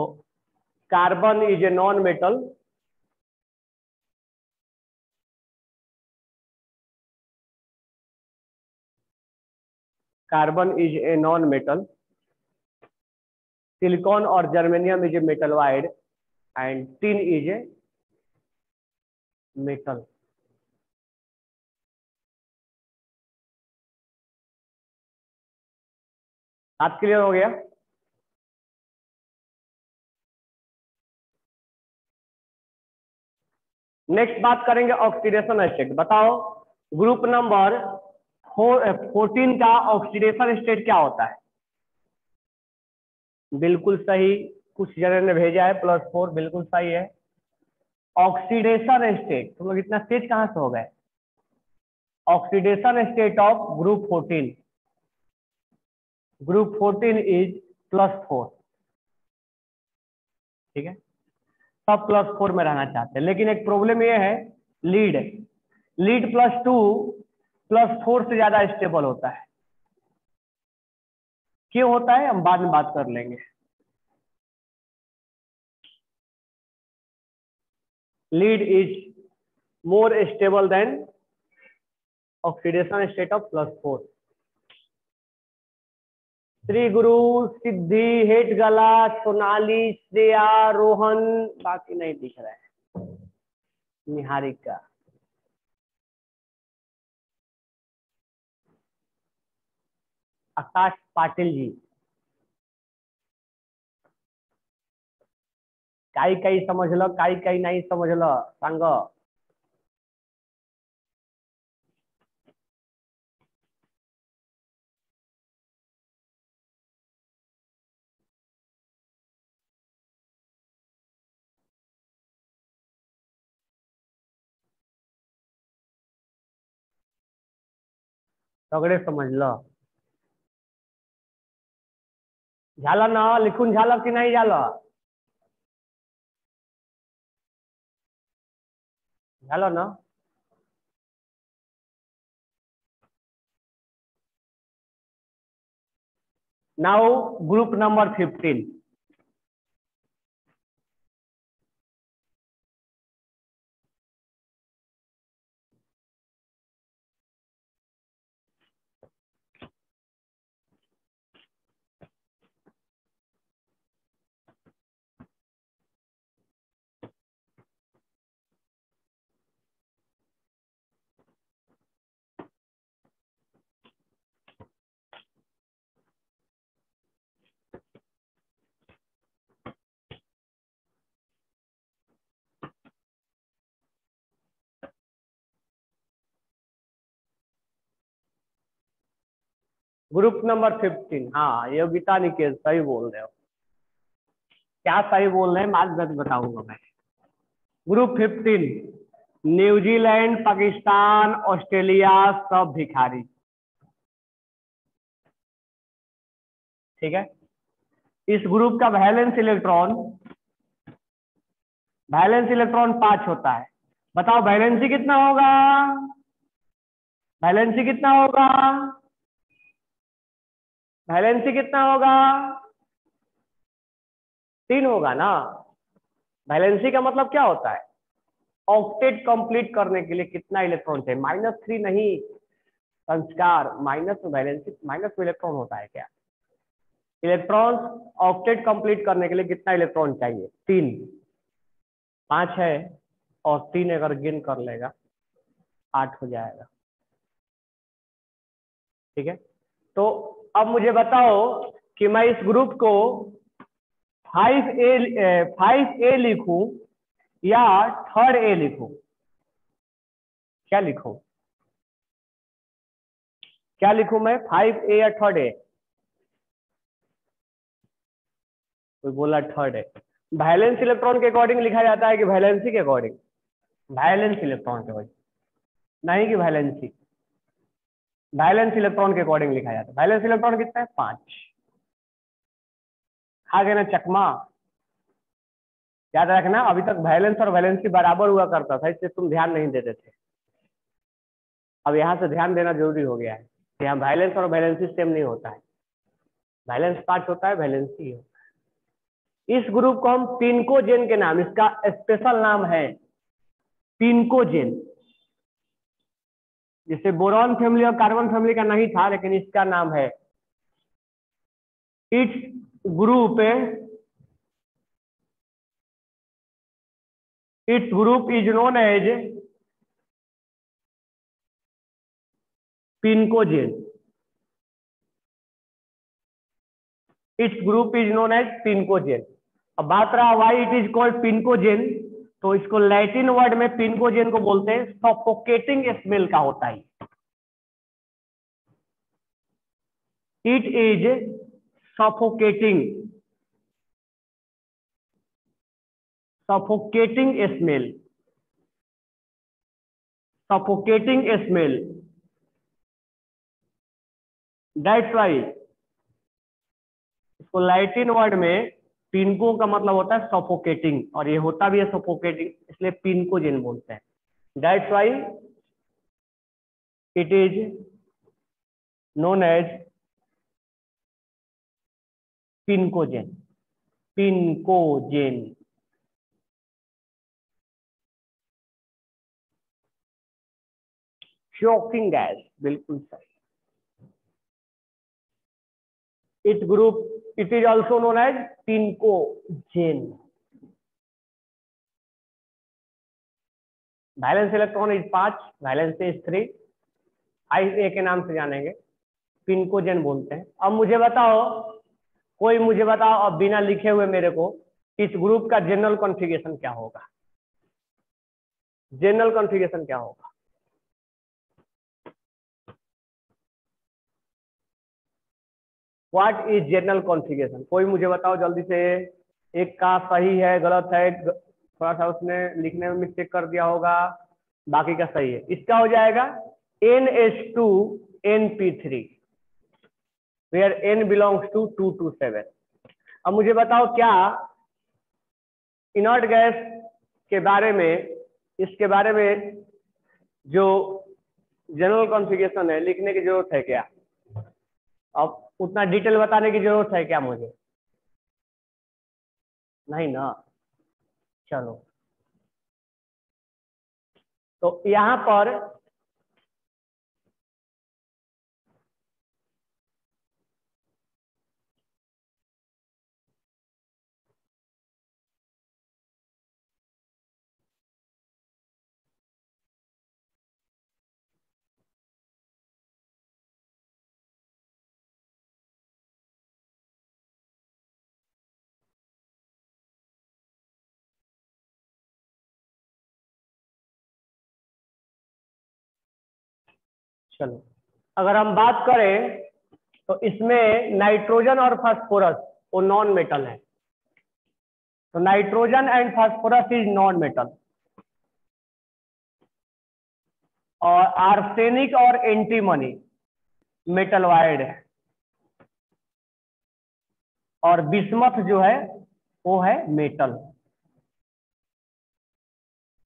carbon is a non metal, carbon is a non metal, silicon और germanium is a metalloid and tin is a metal. बात क्लियर हो गया? नेक्स्ट बात करेंगे ऑक्सीडेशन स्टेट। बताओ ग्रुप नंबर 14 का ऑक्सीडेशन स्टेट क्या होता है? बिल्कुल सही, कुछ जने ने भेजा है +4, बिल्कुल सही है। ऑक्सीडेशन स्टेट, तुम लोग इतना तेज कहां से हो गए? Oxidation state of group 14, group 14 is +4। ठीक है, सब +4 में रहना चाहते हैं, लेकिन एक प्रॉब्लम ये है, लीड, लीड +2 +4 से ज्यादा स्टेबल होता है। क्यों होता है हम बाद में बात कर लेंगे। Lead is more stable then oxidation state of +4। Shri Guru, Siddhi, hate गला, सोनाली, श्रेया, रोहन, बाकी नहीं दिख रहा है, निहारिका, आकाश पाटिल जी, काही काही समजलं, काही काही नाही समजलं, सांग। सगळे समजलं? झालं ना, लिखून झालं की नाही झालं? झालं ना? Now group number 15। Group number 15, हाँ योगिता निकेश सही बोल रहे हो। क्या सही बोल रहे हैं आज बताऊंगा मैं। ग्रुप 15 न्यूजीलैंड, पाकिस्तान, ऑस्ट्रेलिया सब भिखारी। ठीक है, इस ग्रुप का वैलेंस इलेक्ट्रॉन 5 होता है। बताओ वैलेंसी कितना होगा? वैलेंसी कितना होगा? वैलेंसी कितना होगा? 3 होगा ना। वैलेंसी का मतलब क्या होता है? ऑक्टेट कंप्लीट करने के लिए कितना इलेक्ट्रॉन चाहिए? -3 नहीं संस्कार, माइनस वैलेंसी, माइनस में इलेक्ट्रॉन होता है क्या? इलेक्ट्रॉन ऑक्टेट कंप्लीट करने के लिए कितना इलेक्ट्रॉन चाहिए? 3, 5 है और 3 अगर गेन कर लेगा 8 हो जाएगा। ठीक है, तो अब मुझे बताओ कि मैं इस ग्रुप को 5A लिखूं या 3rd A लिखूं? क्या लिखूं? क्या लिखूं मैं, 5A या 3rd A? कोई बोला 3rd A। वैलेंस इलेक्ट्रॉन के अकॉर्डिंग लिखा जाता है कि वैलेंसी के अकॉर्डिंग? वैलेंस इलेक्ट्रॉन के अकॉर्डिंग, नहीं कि वैलेंसी। वैलेंस इलेक्ट्रॉन के अकॉर्डिंग लिखा जाता है। वैलेंस इलेक्ट्रॉन कितना है? 5। आ गया ना चकमा? याद रखना, अभी तक वैलेंस और वैलेंसी बराबर हुआ करता था, इससे तुम ध्यान नहीं देते थे। अब यहाँ से ध्यान देना जरूरी हो गया है। यहाँ वैलेंस और वैलेंसी सेम नहीं होता है। वैलेंस 5 होता है, वैलेंसी होता है। इस ग्रुप को हम पिनकोजेन के नाम, इसका स्पेशल नाम है पिनकोजेन। जिसे बोरॉन फैमिली और कार्बन फैमिली का नहीं था, लेकिन इसका नाम है। It's group is known as pnictogen. It's group is known as pnictogen. अब बात रहा why it is called pnictogen, तो इसको लैटिन वर्ड में पिनकोजेन को बोलते हैं, सफोकेटिंग स्मेल का होता है। It is suffocating smell, suffocating smell. That's why इसको लैटिन वर्ड में पिनको का मतलब होता है सफोकेटिंग, और ये होता भी है सफोकेटिंग, इसलिए पिनकोजेन बोलते हैं। That's why it is known as pnictogen. Pnictogen. Shocking gas, बिल्कुल सही। It is also known as pnictogen. Valence electron is 5, valence is 3। IA के नाम से जानेंगे, पिनकोजेन बोलते हैं। अब मुझे बताओ, कोई मुझे बताओ अब बिना लिखे हुए मेरे को, इस ग्रुप का जनरल कॉन्फ़िगरेशन क्या होगा? जनरल कॉन्फ़िगरेशन क्या होगा? What is general configuration? कोई मुझे बताओ जल्दी से। एक का सही है, गलत है, थोड़ा सा उसने लिखने में मिस्टेक कर दिया होगा, बाकी का सही है। इसका हो जाएगा NH2NP3, where N belongs to 2 to 7। अब मुझे बताओ, क्या इनर्ट गैस के बारे में, इसके बारे में जो जनरल कॉन्फ़िगरेशन है लिखने की जरूरत है क्या? अब उतना डिटेल बताने की जरूरत है क्या मुझे? नहीं ना। चलो, तो यहां पर चलो, अगर हम बात करें तो इसमें नाइट्रोजन और फास्फोरस वो नॉन मेटल है। तो nitrogen and phosphorus is non metal, और आर्सेनिक और एंटीमनी मेटल वाइड है, और बिस्मथ जो है वो है मेटल।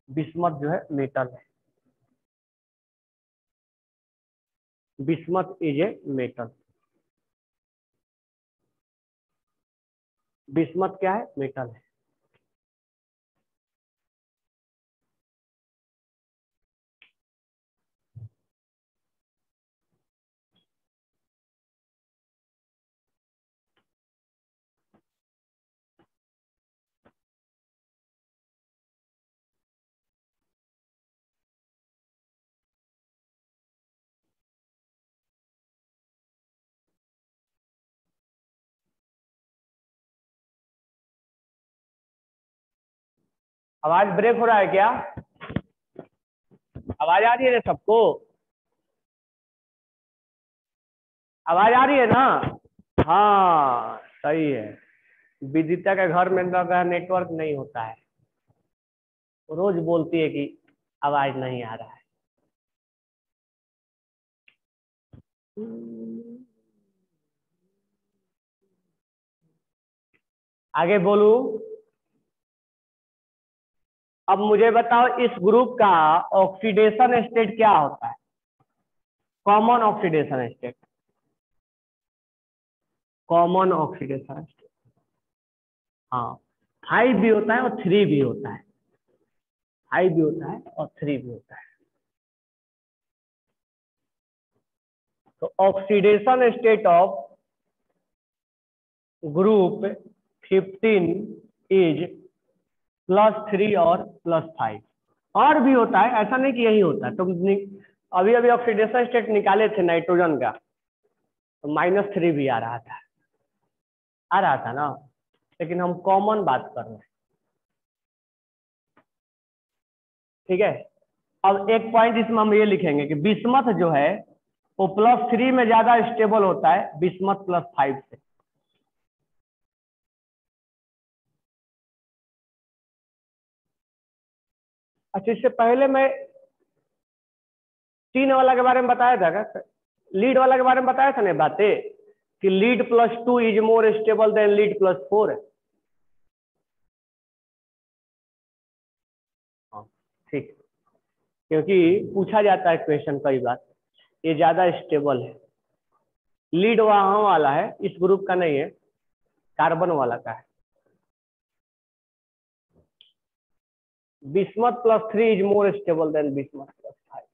बिस्मथ जो है मेटल है। Bismuth is a metal. Bismuth क्या है? मेटल है। आवाज ब्रेक हो रहा है क्या? आवाज आ रही है सबको? आवाज आ रही है ना? हाँ, सही है। विदिता के घर में लगा नेटवर्क नहीं होता है, रोज बोलती है कि आवाज नहीं आ रहा है। आगे बोलू। अब मुझे बताओ इस ग्रुप का ऑक्सीडेशन स्टेट क्या होता है? Common oxidation state, common oxidation state, हाँ 5 भी होता है और 3 भी होता है, 5 भी होता है और 3 भी होता है। तो oxidation state of group 15 is +3 और +5। और भी होता है, ऐसा नहीं कि यही होता है। तुम अभी अभी ऑक्सीडेशन स्टेट निकाले थे नाइट्रोजन का, तो -3 भी आ रहा था ना, लेकिन हम कॉमन बात कर रहे हैं। ठीक है, अब एक पॉइंट इसमें हम ये लिखेंगे कि बिस्मथ जो है वो +3 में ज्यादा स्टेबल होता है बिस्मथ +5 से। अच्छा, इससे पहले मैं 3 वाला के बारे में बताया था क्या? लीड वाला के बारे में बताया था ना बातें, कि lead +2 is more stable then lead +4। हाँ ठीक, क्योंकि पूछा जाता है क्वेश्चन कई बार, ये ज्यादा स्टेबल है। लीड वहां वाला है, इस ग्रुप का नहीं है, कार्बन वाला का है। Bismuth +3 is more stable then bismuth +5।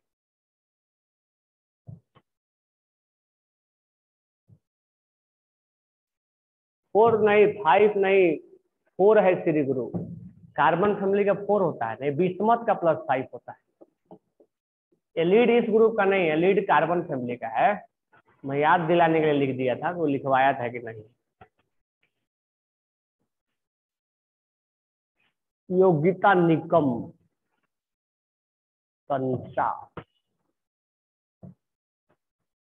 Four नहीं, 5 नहीं, 4 है सीरी ग्रुप। कार्बन फैमिली का 4 होता है, नहीं बिस्मथ का +5 होता है। ये लीड इस ग्रुप का नहीं है, लीड कार्बन फैमिली का है। मैं याद दिलाने के लिए लिख दिया था, वो लिखवाया था कि नहीं। योगिता निकम, तनिषा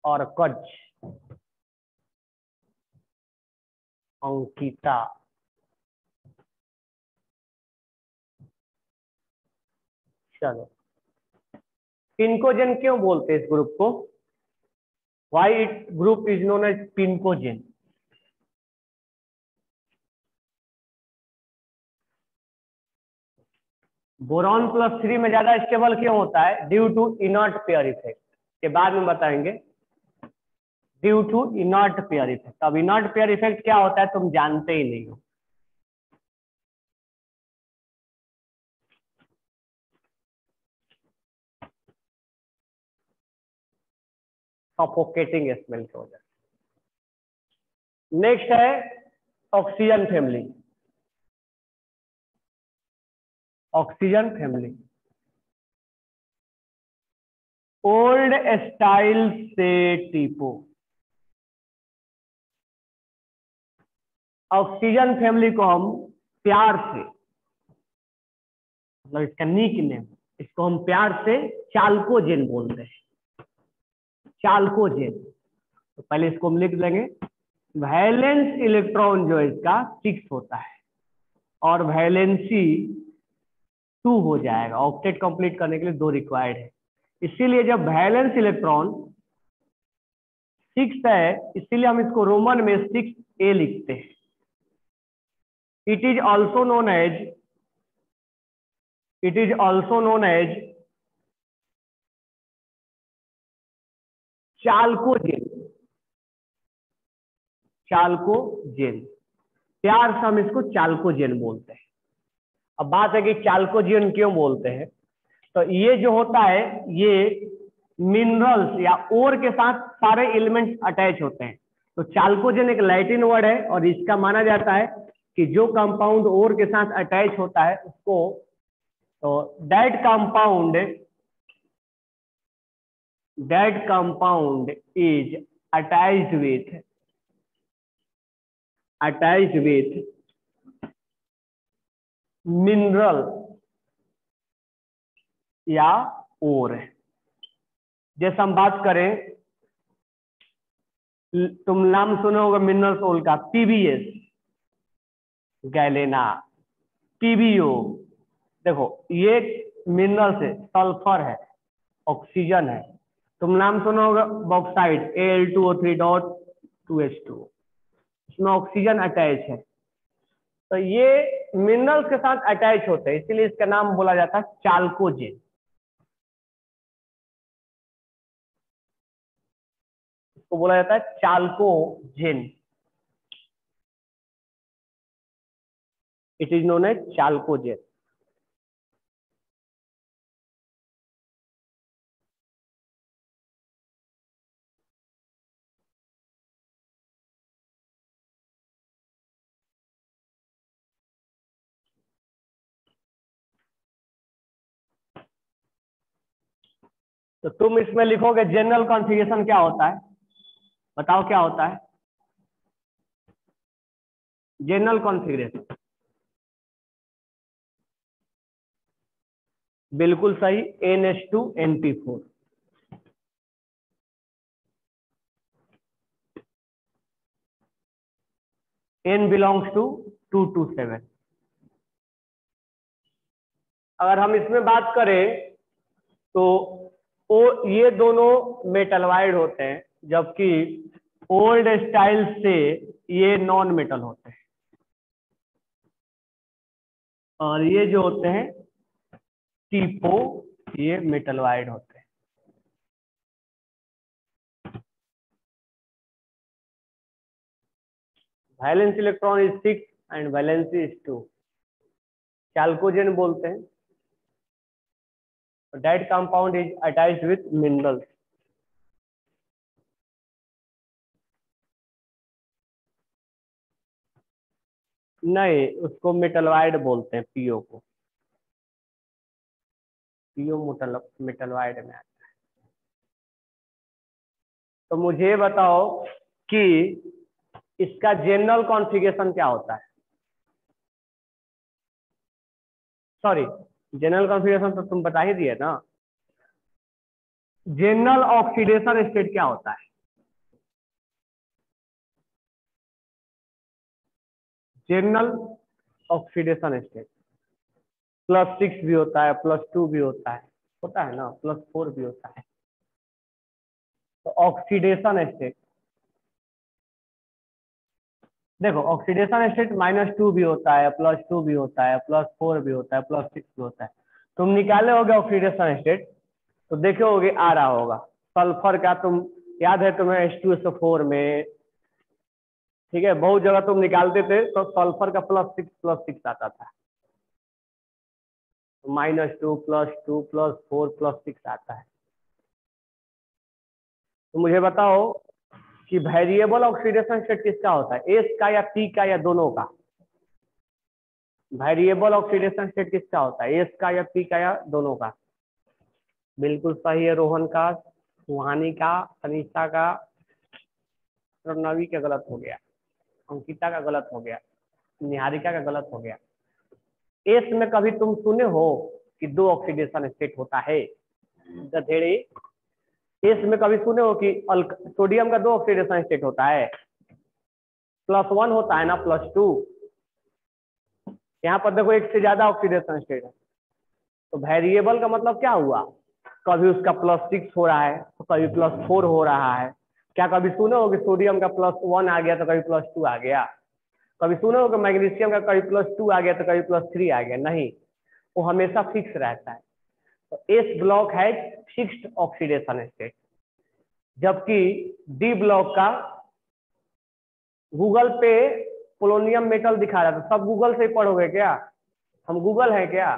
और कच, अंकिता, चलो। पिनकोजेन क्यों बोलते हैं इस ग्रुप को? Why it group is known as pnictogen? Boron +3 में ज्यादा स्टेबल क्यों होता है? Due to inert pair effect, के बाद में बताएंगे। Due to inert pair effect. अब इनर्ट पेयर इफेक्ट क्या होता है तुम जानते ही नहीं हो। सफोकेटिंग स्मेल की वजह से। नेक्स्ट है oxygen family. Oxygen family old style से टीपो। ऑक्सीजन फैमिली को हम प्यार से, मतलब इसका निक नेम, इसको हम प्यार से चाल्कोजेन बोलते हैं। चाल्कोजेन। तो पहले इसको हम लिख देंगे। वैलेंस इलेक्ट्रॉन जो है इसका 6 होता है और वैलेंसी 2 हो जाएगा। ऑक्टेट कंप्लीट करने के लिए 2 रिक्वायर्ड है, इसीलिए जब वैलेंस इलेक्ट्रॉन 6 है, इसीलिए हम इसको रोमन में 6A लिखते हैं। It is also known as, it is also known as chalcogen. Chalcogen, प्यार से हम इसको चाल्कोजेन बोलते हैं। अब बात है कि चाल्कोजेन क्यों बोलते हैं? तो ये जो होता है ये मिनरल्स या ओर के साथ सारे एलिमेंट्स अटैच होते हैं। तो चाल्कोजेन एक लैटिन वर्ड है और इसका माना जाता है कि जो कंपाउंड ओर के साथ अटैच होता है उसको, तो that compound is attached with mineral या ओर। जैसे हम बात करें, तुम नाम सुने होगा मिनरल सोल का, PBS। गैलेना। पीबीओ, देखो ये मिनरल है, सल्फर है, ऑक्सीजन है। तुम नाम सुना होगा बॉक्साइट Al2O3.2H2, इसमें ऑक्सीजन अटैच है। तो ये मिनरल्स के साथ अटैच होते हैं, इसीलिए इसका नाम बोला जाता है चाल्कोजेन। इसको बोला जाता है chalcogen. It is known as chalcogen. तो तुम इसमें लिखोगे जनरल कॉन्फ़िगरेशन क्या होता है, बताओ क्या होता है जनरल कॉन्फ़िगरेशन। बिल्कुल सही, NH2NP4। N belongs to 227। अगर हम इसमें बात करें तो ये दोनों मेटलवाइड होते हैं, जबकि ओल्ड स्टाइल से ये नॉन मेटल होते हैं। और ये जो होते हैं टीपो, ये मेटलवाइड होते हैं। Valence electron is 6 and valency is 2, चाल्कोजेन बोलते हैं। That compound is attached with minerals। नहीं, उसको मेटलवाइड बोलते हैं, पीओ को। पीओ मेटलवाइड में आता है। तो मुझे बताओ कि इसका जनरल कॉन्फ़िगरेशन क्या होता है। सॉरी, जनरल कॉन्फ़िगरेशन तो तुम बता ही दिए ना। जनरल ऑक्सीडेशन स्टेट क्या होता है। जनरल ऑक्सीडेशन स्टेट +6 भी होता है, +2 भी होता है ना, +4 भी होता है। तो ऑक्सीडेशन स्टेट, देखो ऑक्सीडेशन स्टेट -2 भी होता है, +2 भी होता है, +4 भी होता है, +6 भी होता है। तुम निकाले होगे ऑक्सीडेशन स्टेट तो देखे होगे आ रहा होगा सल्फर का। तुम याद है तुम्हें H2SO4 में, ठीक है, बहुत जगह तुम निकालते थे तो सल्फर का +6 आता था, -2 +2 +4 +6 आता है। तो मुझे बताओ कि वेरिएबल ऑक्सीडेशन स्टेट किसका होता है, एस का या पी का या दोनों का। वेरिएबल ऑक्सीडेशन स्टेट किसका होता है, एस का या पी का या दोनों का। बिल्कुल सही है रोहन का, सुहानी का, अनीता का, रनवी का गलत हो गया, अंकिता का गलत हो गया, निहारिका का गलत हो गया। एस में कभी तुम सुने हो कि 2 ऑक्सीडेशन स्टेट होता है, गधेड़े। एस में कभी सुने हो कि सोडियम का 2 ऑक्सीडेशन स्टेट होता है, +1 होता है ना, +2। यहाँ पर देखो एक से ज्यादा ऑक्सीडेशन स्टेट है। तो वेरिएबल का मतलब क्या हुआ, कभी उसका +6 हो रहा है तो कभी +4 हो रहा है। क्या कभी सुने हो कि सोडियम का +1 आ गया तो कभी +2 आ गया। कभी सुने हो कि मैग्नीशियम का कभी +2 आ गया तो कभी +3 आ गया। नहीं, वो हमेशा फिक्स रहता है। तो एस ब्लॉक है फिक्स्ड ऑक्सीडेशन स्टेट, जबकि डी ब्लॉक का गूगल पे पोलोनियम मेटल दिखा रहा था। सब गूगल से ही पढ़ोगे क्या, हम गूगल है क्या।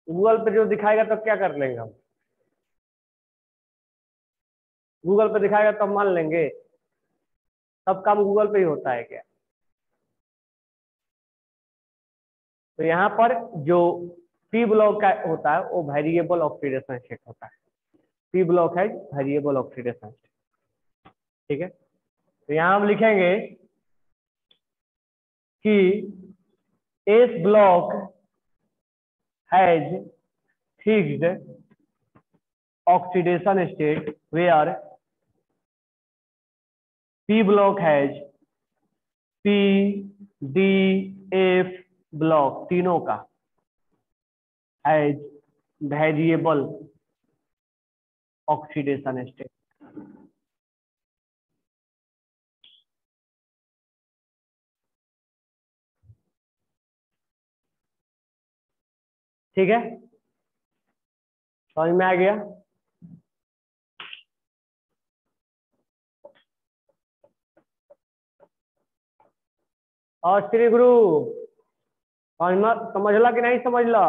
गूगल पे जो दिखाएगा तब क्या कर लेंगे हम, गूगल पे दिखाएगा तब मान लेंगे, सब काम गूगल पे ही होता है क्या। तो यहाँ पर जो पी ब्लॉक का होता है वो वेरिएबल ऑक्सीडेशन स्टेट होता है। पी ब्लॉक है वेरिएबल ऑक्सीडेशन स्टेट, ठीक है। तो यहाँ हम लिखेंगे कि S block has fixed oxidation state where P block has P D F block तीनों का एज वेरिएबल ऑक्सीडेशन स्टेट। ठीक है, समझ में आ गया। और श्री गुरु समझला कि नहीं समझला?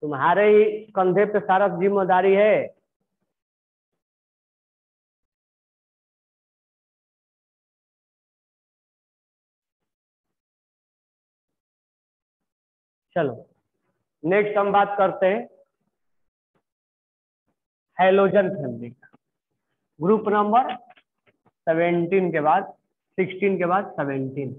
तुम्हारे ही कंधे पे सारा जिम्मेदारी है। चलो नेक्स्ट हम बात करते हैं हैलोजन फैमिली का। ग्रुप नंबर 17 के बाद 16 के बाद 17।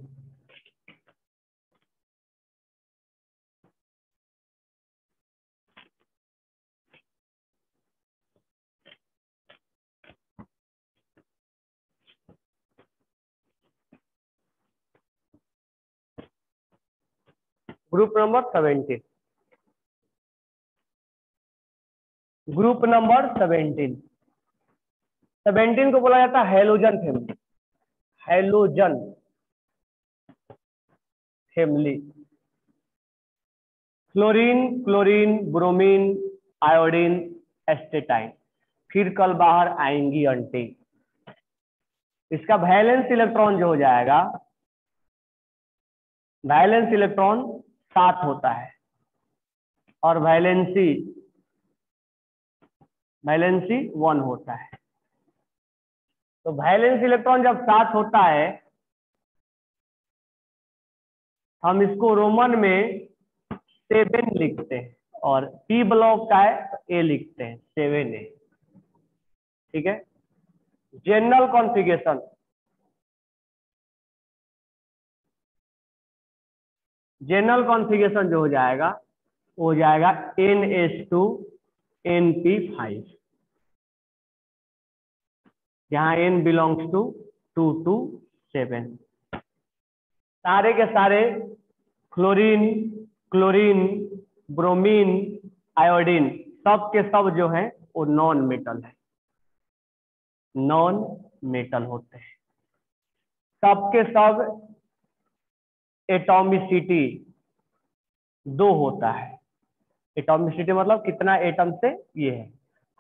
Group number 17, group number 17। 17 को बोला जाता है halogen family. Halogen family chlorine, chlorine, bromine, iodine, astatine. फिर कल बाहर आएंगी अंटी। इसका वैलेंस इलेक्ट्रॉन जो हो जाएगा, वैलेंस इलेक्ट्रॉन 7 होता है और वैलेंसी 1 होता है। तो वैलेंस इलेक्ट्रॉन जब 7 होता है, हम इसको रोमन में 7 लिखते हैं और पी ब्लॉक का है तो ए लिखते हैं 7A। ठीक है, जनरल कॉन्फ़िगरेशन, जनरल कॉन्फ़िगरेशन जो हो जाएगा वो हो जाएगा NH2 NP5, जहां N बिलोंग्स टू 2 to 7। सारे के सारे क्लोरीन, क्लोरीन, ब्रोमीन, आयोडीन सब के सब जो है वो नॉन मेटल है, नॉन मेटल होते हैं। सबके सब एटॉमिसिटी 2 होता है। एटॉमिसिटी मतलब कितना एटम से ये है।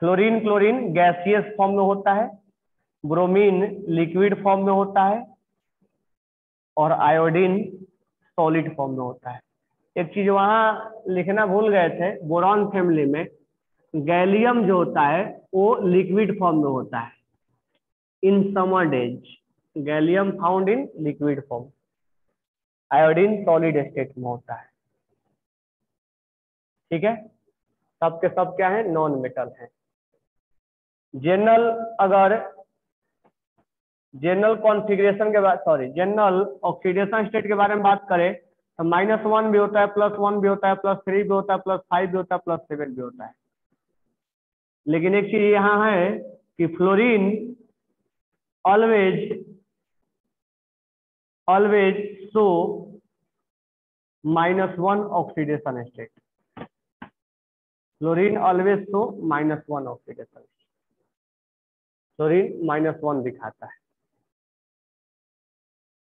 क्लोरीन, क्लोरीन गैसियस फॉर्म में होता है, ब्रोमीन लिक्विड फॉर्म में होता है और आयोडीन सॉलिड फॉर्म में होता है। एक चीज वहां लिखना भूल गए थे, बोरॉन फैमिली में गैलियम जो होता है वो लिक्विड फॉर्म में होता है in summer days. Gallium found in liquid form, iodine solid state में होता है। ठीक है, सब के सब क्या है, नॉन मेटल है। जनरल, अगर जनरल कॉन्फ़िगरेशन के बाद, सॉरी जनरल ऑक्सीडेशन स्टेट के बारे में बात करें तो -1 भी होता है, +1 भी होता है, +3 भी होता है, +5 भी होता है, +7 भी होता है। लेकिन एक चीज यहाँ है कि fluorine always always show -1 oxidation state. Fluorine always show -1 oxidation, fluorine -1 दिखाता है।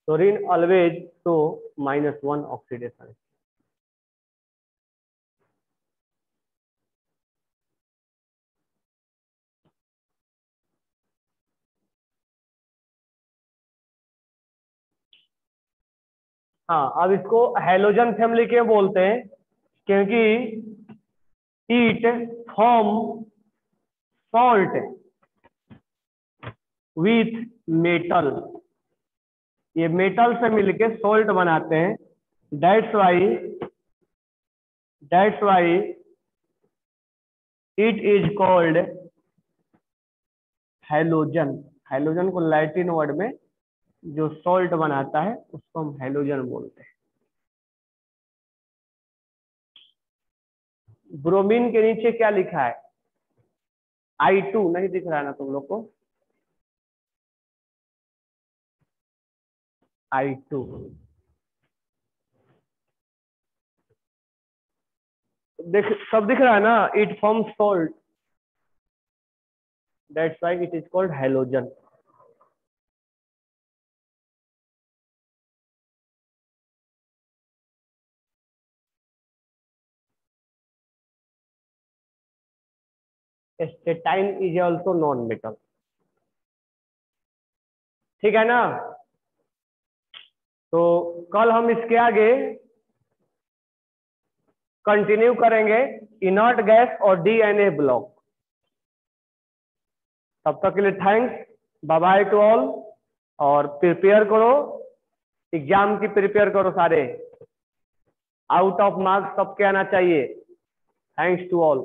Fluorine always show -1 oxidation. हाँ, अब इसको हैलोजन फैमिली क्यों बोलते हैं, क्योंकि it form salt with metal. ये मेटल से मिलके सॉल्ट बनाते हैं। That's why it is called halogen. Halogen को लैटिन वर्ड में जो सॉल्ट बनाता है उसको हम हैलोजन बोलते हैं। ब्रोमीन के नीचे क्या लिखा है, I2 नहीं दिख रहा है ना तुम लोग को? I2 देख सब दिख रहा है ना? It forms salt, that's why it is called halogen. Astatine is also non metal. ठीक है ना? तो कल हम इसके आगे कंटिन्यू करेंगे इनर्ट गैस और डीएनए ब्लॉक। तब तक के लिए thanks, bye bye to all. और प्रिपेयर करो, एग्जाम की प्रिपेयर करो सारे, आउट ऑफ मार्क्स सबके आना चाहिए। Thanks to all.